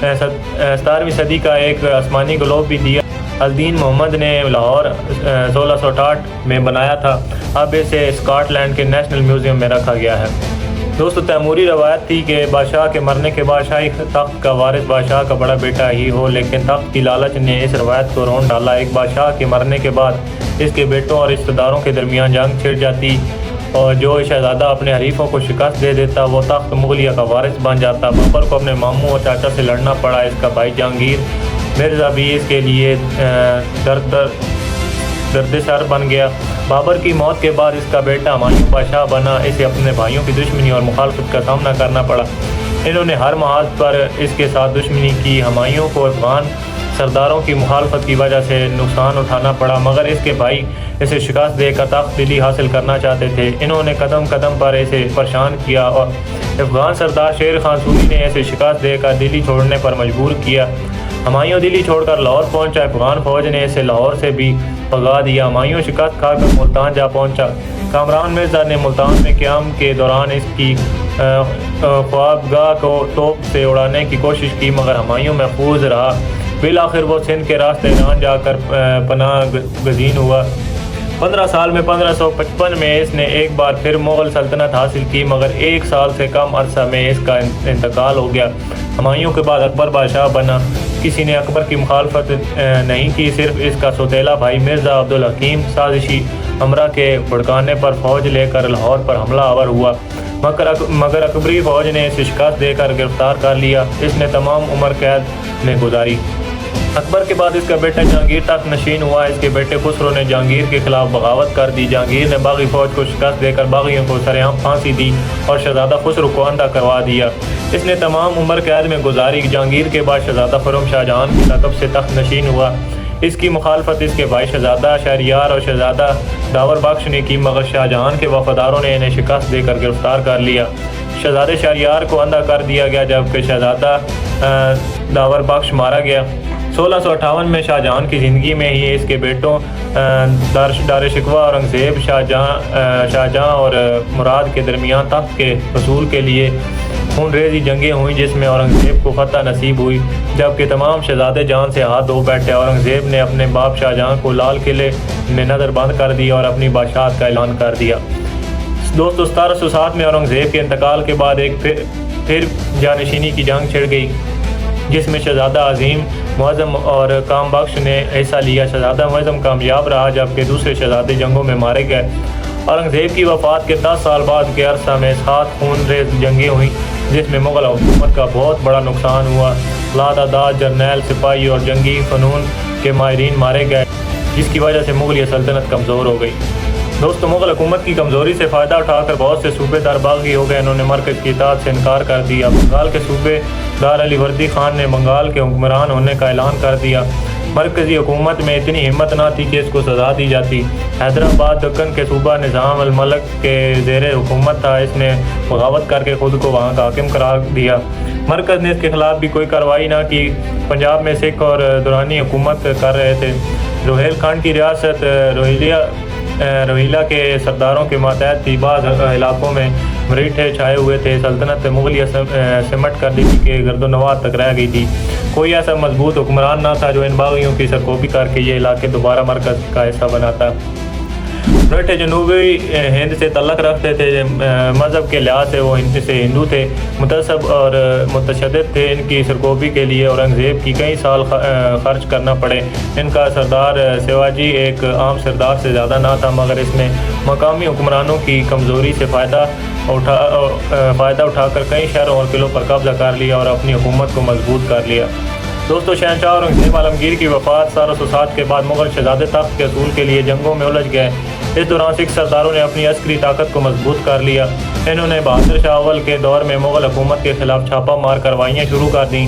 17ویں صدی کا ایک آسمانی گلوب بھی دیا الدین محمد نے لاہور 1668 میں بنایا تھا۔ اب اسے اسکاٹ لینڈ کے نیشنل میوزیم میں رکھا گیا ہے۔ دوستو، تیموری روایت تھی کہ بادشاہ کے مرنے کے بعد شاہی تخت کا وارث بادشاہ کا بڑا بیٹا ہی ہو، لیکن تخت کی لالچ نے اس روایت کو رون ڈالا۔ ایک بادشاہ کے مرنے کے بعد اس کے بیٹوں اور رشتہ داروں کے درمیان جنگ چھڑ جاتی اور جو شہزادہ اپنے حریفوں کو شکست دے دیتا وہ تخت مغلیہ کا وارث بن جاتا۔ بابر کو اپنے ماموں اور چاچا سے لڑنا پڑا۔ اس کا بھائی جہانگیر مرزا بھی اس کے لیے درد سر بن گیا۔ بابر کی موت کے بعد اس کا بیٹا ہمایوں بادشاہ بنا۔ اسے اپنے بھائیوں کی دشمنی اور مخالفت کا سامنا کرنا پڑا۔ انہوں نے ہر محاذ پر اس کے ساتھ دشمنی کی۔ ہمایوں کو افغان سرداروں کی مخالفت کی وجہ سے نقصان اٹھانا پڑا، مگر اس کے بھائی اسے شکست دے کر تخت دلی حاصل کرنا چاہتے تھے۔ انہوں نے قدم قدم پر اسے پریشان کیا اور افغان سردار شیر خان سوری نے اسے شکست دے کر دلی چھوڑنے پر مجبور کیا۔ ہمایوں دلی چھوڑ کر لاہور پہنچا۔ افغان فوج نے اسے لاہور سے بھی بھگا دیا۔ ہمایوں شکست کھا کر ملتان جا پہنچا۔ کامران مرزا نے ملتان میں قیام کے دوران اس کی خوابگاہ کو توپ سے اڑانے کی کوشش کی، مگر ہمایوں محفوظ رہا۔ بالآخر وہ سندھ کے راستے ایران جا کر پناہ گزین ہوا۔ 15 سال میں 1555 میں اس نے ایک بار پھر مغل سلطنت حاصل کی، مگر 1 سال سے کم عرصہ میں اس کا انتقال ہو گیا۔ ہمایوں کے بعد اکبر بادشاہ بنا۔ کسی نے اکبر کی مخالفت نہیں کی، صرف اس کا سوتیلا بھائی مرزا عبدالحکیم سازشی امرا کے بھڑکانے پر فوج لے کر لاہور پر حملہ آور ہوا، مگر اکبری فوج نے اسے شکست دے کر گرفتار کر لیا۔ اس نے تمام عمر قید میں گزاری۔ اکبر کے بعد اس کا بیٹا جہانگیر تخت نشین ہوا۔ اس کے بیٹے خسرو نے جہانگیر کے خلاف بغاوت کر دی۔ جہانگیر نے باغی فوج کو شکست دے کر باغیوں کو سرعام پھانسی دی اور شہزادہ خسرو کو اندھا کروا دیا۔ اس نے تمام عمر قید میں گزاری۔ جہانگیر کے بعد شہزادہ خرم شاہ جہاں کے لقب سے تخت نشین ہوا۔ اس کی مخالفت اس کے بھائی شہزادہ شہریار اور شہزادہ داور بخش نے کی، مگر شاہ جہاں کے وفاداروں نے انہیں شکست دے کر گرفتار کر لیا۔ شہزادہ شہریار کو اندھا کر دیا گیا، جبکہ شہزادہ داور بخش مارا گیا۔ 1658 میں شاہ جہاں کی زندگی میں ہی اس کے بیٹوں دار شکوہ اورنگزیب شاہ جہاں اور مراد کے درمیان تخت کے حصول کے لیے خون ریزی جنگیں ہوئیں، جس میں اورنگزیب کو فتح نصیب ہوئی، جبکہ تمام شہزادے جان سے ہاتھ دھو بیٹھے۔ اورنگزیب نے اپنے باپ شاہ جہاں کو لال قلعے میں نظر بند کر دیا اور اپنی بادشاہت کا اعلان کر دیا۔ دوستو 1707 میں اورنگزیب کے انتقال کے بعد ایک پھر جانشینی کی جنگ چھڑ گئی، جس میں شہزادہ عظیم معظم اور کام بخش نے حصہ لیا۔ شہزادہ معظم کامیاب رہا، جبکہ دوسرے شہزادے جنگوں میں مارے گئے۔ اورنگزیب کی وفات کے 10 سال بعد کے عرصہ میں 7 خون ریز جنگیں ہوئیں، جس میں مغل حکومت کا بہت بڑا نقصان ہوا۔ لاتعداد جرنیل، سپاہی اور جنگی فنون کے ماہرین مارے گئے، جس کی وجہ سے مغلیہ سلطنت کمزور ہو گئی۔ دوستو مغل حکومت کی کمزوری سے فائدہ اٹھا کر بہت سے صوبے دار باغی ہو گئے۔ انہوں نے مرکز کی اطاعت سے انکار کر دیا۔ بنگال کے صوبے دار علی وردی خان نے بنگال کے حکمران ہونے کا اعلان کر دیا۔ مرکزی حکومت میں اتنی ہمت نہ تھی کہ اس کو سزا دی جاتی۔ حیدرآباد دکن کے صوبہ نظام الملک کے زیر حکومت تھا۔ اس نے بغاوت کر کے خود کو وہاں کا حاکم قرار دیا۔ مرکز نے اس کے خلاف بھی کوئی کارروائی نہ کی۔ پنجاب میں سکھ اور دورانی حکومت کر رہے تھے۔ روہیل کھنڈ کی ریاست روہیلا کے سرداروں کے ماتحت تھی۔ بعض علاقوں میں مریٹھے چھائے ہوئے تھے۔ سلطنت مغلیہ سمٹ کر دلی کے گرد و نواح تک رہ گئی تھی۔ کوئی ایسا مضبوط حکمران نہ تھا جو ان باغیوں کی سرکوبی کر کے یہ علاقے دوبارہ مرکز کا حصہ بناتا۔ مریٹھے جنوبی ہند سے تعلق رکھتے تھے۔ مذہب کے لحاظ سے وہ ہندو تھے، متعصب اور متشدد تھے۔ ان کی سرکوبی کے لیے اورنگزیب کی کئی سال خرچ کرنا پڑے۔ ان کا سردار سیواجی ایک عام سردار سے زیادہ نہ تھا، مگر اس نے مقامی حکمرانوں کی کمزوری سے فائدہ اٹھا کر کئی شہروں اور قلعوں پر قبضہ کر لیا اور اپنی حکومت کو مضبوط کر لیا۔ دوستو شہنشاہ اورنگزیب عالمگیر کی وفات 1707 کے بعد مغل شہزادے تخت کے حصول کے لیے جنگوں میں الجھ گئے۔ اس دوران سکھ سرداروں نے اپنی عسکری طاقت کو مضبوط کر لیا۔ انہوں نے بہادر شاہ اول کے دور میں مغل حکومت کے خلاف چھاپہ مار کارروائیاں شروع کر دیں۔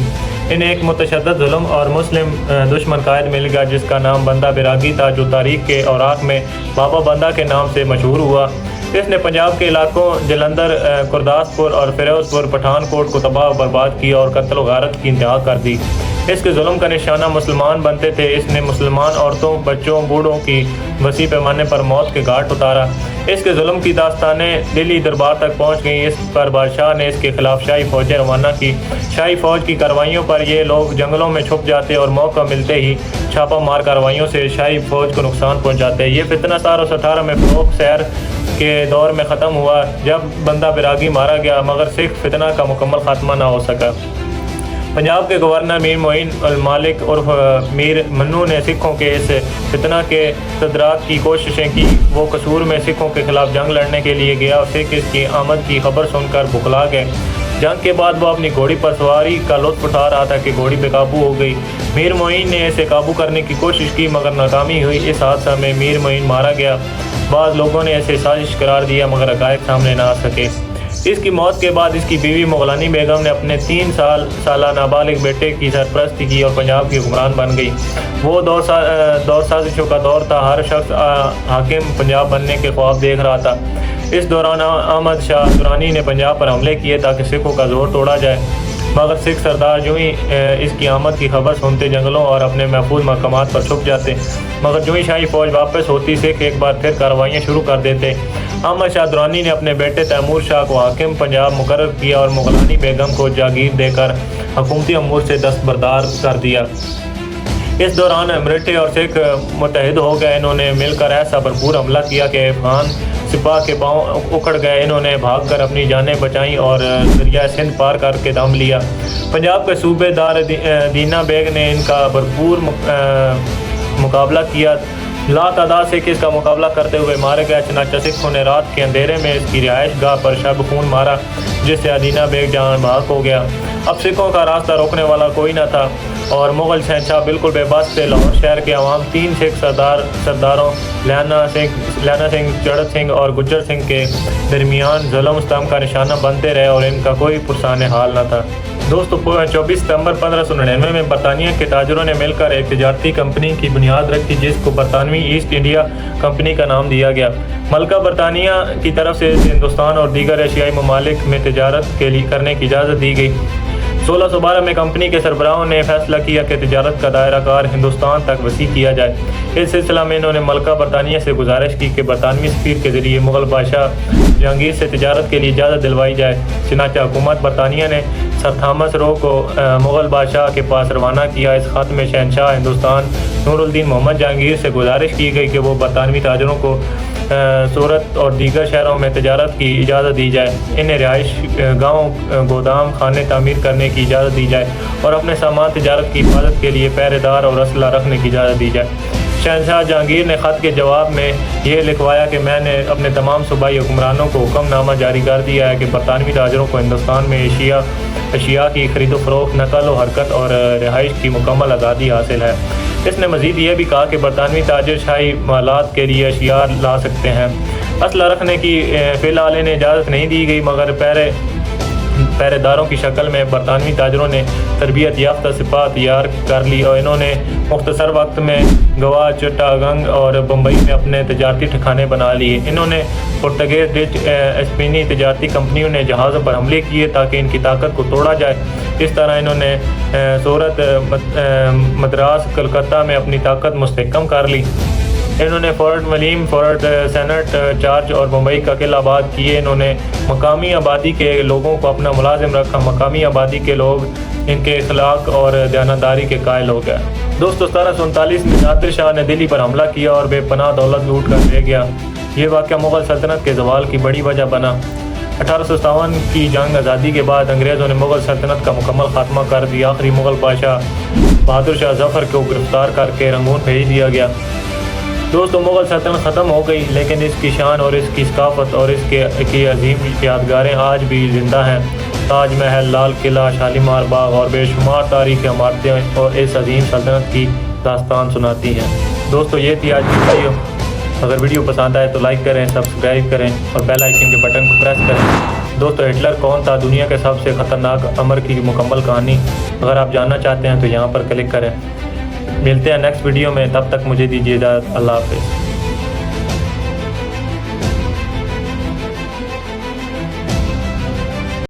انہیں ایک متشدد ظلم اور مسلم دشمن قائد مل گیا، جس کا نام بندہ بیراگی تھا، جو تاریخ کے اوراق میں بابا بندہ کے نام سے مشہور ہوا۔ اس نے پنجاب کے علاقوں جلندر، گرداسپور اور فیروز پور، پٹھان کوٹ کو تباہ و برباد کیا اور قتل و غارت کی انتہا کر دی۔ اس کے ظلم کا نشانہ مسلمان بنتے تھے۔ اس نے مسلمان عورتوں، بچوں، بوڑھوں کی وسیع پیمانے پر موت کے گھاٹ اتارا۔ اس کے ظلم کی داستانیں دلی دربار تک پہنچ گئیں۔ اس پر بادشاہ نے اس کے خلاف شاہی فوجیں روانہ کی۔ شاہی فوج کی کارروائیوں پر یہ لوگ جنگلوں میں چھپ جاتے اور موقع ملتے ہی چھاپہ مار کارروائیوں سے شاہی فوج کو نقصان پہنچاتے۔ یہ فتنہ 1718 میں فروغ سیر کے دور میں ختم ہوا، جب بندہ بیراگی مارا گیا، مگر سکھ فتنہ کا مکمل خاتمہ نہ ہو سکا۔ پنجاب کے گورنر میر معین المالک عرف میر منو نے سکھوں کے اس فتنہ کے تدارک کی کوششیں کی۔ وہ قصور میں سکھوں کے خلاف جنگ لڑنے کے لیے گیا اور سکھ اس کی آمد کی خبر سن کر بھکلا گئے۔ جنگ کے بعد وہ اپنی گھوڑی پر سواری کا لطف اٹھا رہا تھا کہ گھوڑی بے قابو ہو گئی۔ میر معین نے اسے قابو کرنے کی کوشش کی مگر ناکامی ہوئی۔ اس حادثہ میں میر معین مارا گیا۔ بعض لوگوں نے اسے سازش قرار دیا مگر حقائق سامنے نہ آ سکے۔ اس کی موت کے بعد اس کی بیوی مغلانی بیگم نے اپنے 3 سالہ نابالغ بیٹے کی سرپرستی کی اور پنجاب کی حکمران بن گئی۔ وہ دور سازشوں کا دور تھا، ہر شخص حاکم پنجاب بننے کے خواب دیکھ رہا تھا۔ اس دوران احمد شاہ درانی نے پنجاب پر حملے کیے تاکہ سکھوں کا زور توڑا جائے، مگر سکھ سردار جو ہی اس کی آمد کی خبر سنتے جنگلوں اور اپنے محفوظ مقامات پر چھپ جاتے، مگر جو ہی شاہی فوج واپس ہوتی سکھ ایک بار پھر کارروائیاں شروع کر دیتے۔ احمد شاہ درانی نے اپنے بیٹے تیمور شاہ کو حاکم پنجاب مقرر کیا اور مغلانی بیگم کو جاگیر دے کر حکومتی امور سے دستبردار کر دیا۔ اس دوران مرہٹے اور سکھ متحد ہو گئے۔ انہوں نے مل کر ایسا بھرپور حملہ کیا کہ افغان سپاہ کے پاؤں اکھڑ گئے۔ انہوں نے بھاگ کر اپنی جانیں بچائیں اور دریائے سندھ پار کر کے دم لیا۔ پنجاب کے صوبے دار دینا بیگ نے ان کا بھرپور مقابلہ کیا۔ لا تعداد سکھ اس کا مقابلہ کرتے ہوئے مارے گئے، چنانچہ سکھوں نے رات کے اندھیرے میں اس کی رہائش گاہ پر شب خون مارا، جس سے ادینہ بیگ جان بحق ہو گیا۔ اب سکھوں کا راستہ روکنے والا کوئی نہ تھا اور مغل شہنشاہ بالکل بے بس تھے۔ لاہور شہر کے عوام 3 سکھ سرداروں لیانا سنگھ، چڑت سنگھ اور گجر سنگھ کے درمیان ظلم و ستم کا نشانہ بنتے رہے اور ان کا کوئی پرسان حال نہ تھا۔ دوستو 24 ستمبر 1599 میں برطانیہ کے تاجروں نے مل کر ایک تجارتی کمپنی کی بنیاد رکھی جس کو برطانوی ایسٹ انڈیا کمپنی کا نام دیا گیا۔ ملکہ برطانیہ کی طرف سے ہندوستان اور دیگر ایشیائی ممالک میں تجارت کرنے کی اجازت دی گئی۔ 1612 میں کمپنی کے سربراہوں نے فیصلہ کیا کہ تجارت کا دائرہ کار ہندوستان تک وسیع کیا جائے۔ اس سلسلہ میں انہوں نے ملکہ برطانیہ سے گزارش کی کہ برطانوی سفیر کے ذریعے مغل بادشاہ جہانگیر سے تجارت کے لیے اجازت دلوائی جائے۔ چنانچہ حکومت برطانیہ نے سر تھامس رو کو مغل بادشاہ کے پاس روانہ کیا۔ اس خط میں شہنشاہ ہندوستان نور الدین محمد جہانگیر سے گزارش کی گئی کہ وہ برطانوی تاجروں کو سورت اور دیگر شہروں میں تجارت کی اجازت دی جائے، انہیں رہائش گاہوں، گودام خانے تعمیر کرنے کی اجازت دی جائے اور اپنے سامان تجارت کی حفاظت کے لیے پہرے دار اور اسلحہ رکھنے کی اجازت دی جائے۔ شہنشاہ جہانگیر نے خط کے جواب میں یہ لکھوایا کہ میں نے اپنے تمام صوبائی حکمرانوں کو حکم نامہ جاری کر دیا ہے کہ برطانوی تاجروں کو ہندوستان میں اشیاء کی خرید و فروخت، نقل و حرکت اور رہائش کی مکمل آزادی حاصل ہے۔ اس نے مزید یہ بھی کہا کہ برطانوی تاجر شاہی مالات کے لیے اشیاء لا سکتے ہیں۔ اسلحہ رکھنے کی فی الحال انہیں اجازت نہیں دی گئی، مگر پہرے داروں کی شکل میں برطانوی تاجروں نے تربیت یافتہ سپاہ تیار کر لی اور انہوں نے مختصر وقت میں گوا، چٹاگنگ اور بمبئی میں اپنے تجارتی ٹھکانے بنا لیے۔ انہوں نے پرتگیز، ڈچ، اسپینی تجارتی کمپنیوں نے جہازوں پر حملے کیے تاکہ ان کی طاقت کو توڑا جائے۔ اس طرح انہوں نے سورت، مدراس، کلکتہ میں اپنی طاقت مستحکم کر لی۔ انہوں نے fort William, fort saint George اور بمبئی کا قلعہ آباد کیے۔ انہوں نے مقامی آبادی کے لوگوں کو اپنا ملازم رکھا۔ مقامی آبادی کے لوگ ان کے اخلاق اور دیانتداری کے قائل ہو گئے۔ دوستو 1739 میں نادر شاہ نے دلی پر حملہ کیا اور بے پناہ دولت لوٹ کر لے گیا۔ یہ واقعہ مغل سلطنت کے زوال کی بڑی وجہ بنا۔ 1857 کی جنگ آزادی کے بعد انگریزوں نے مغل سلطنت کا مکمل خاتمہ کر دیا۔ آخری مغل بادشاہ بہادر شاہ ظفر کو گرفتار کر کے رنگون بھیج دیا گیا۔ دوستو مغل سلطنت ختم ہو گئی، لیکن اس کی شان اور اس کی ثقافت اور اس کی عظیم یادگاریں آج بھی زندہ ہیں۔ تاج محل، لال قلعہ، شالیمار باغ اور بے شمار تاریخی عمارتیں اور اس عظیم سلطنت کی داستان سناتی ہیں۔ دوستو یہ تھی آج کی ویڈیو۔ اگر ویڈیو پسند آئے تو لائک کریں، سبسکرائب کریں اور بیل آئیکن کے بٹن کو پریس کریں۔ دوستو ہٹلر کون تھا؟ دنیا کے سب سے خطرناک امر کی مکمل کہانی اگر آپ جاننا چاہتے ہیں تو یہاں پر کلک کریں۔ ملتے ہیں نیکسٹ ویڈیو میں، تب تک مجھے دیجیے اجازت۔ اللہ حافظ۔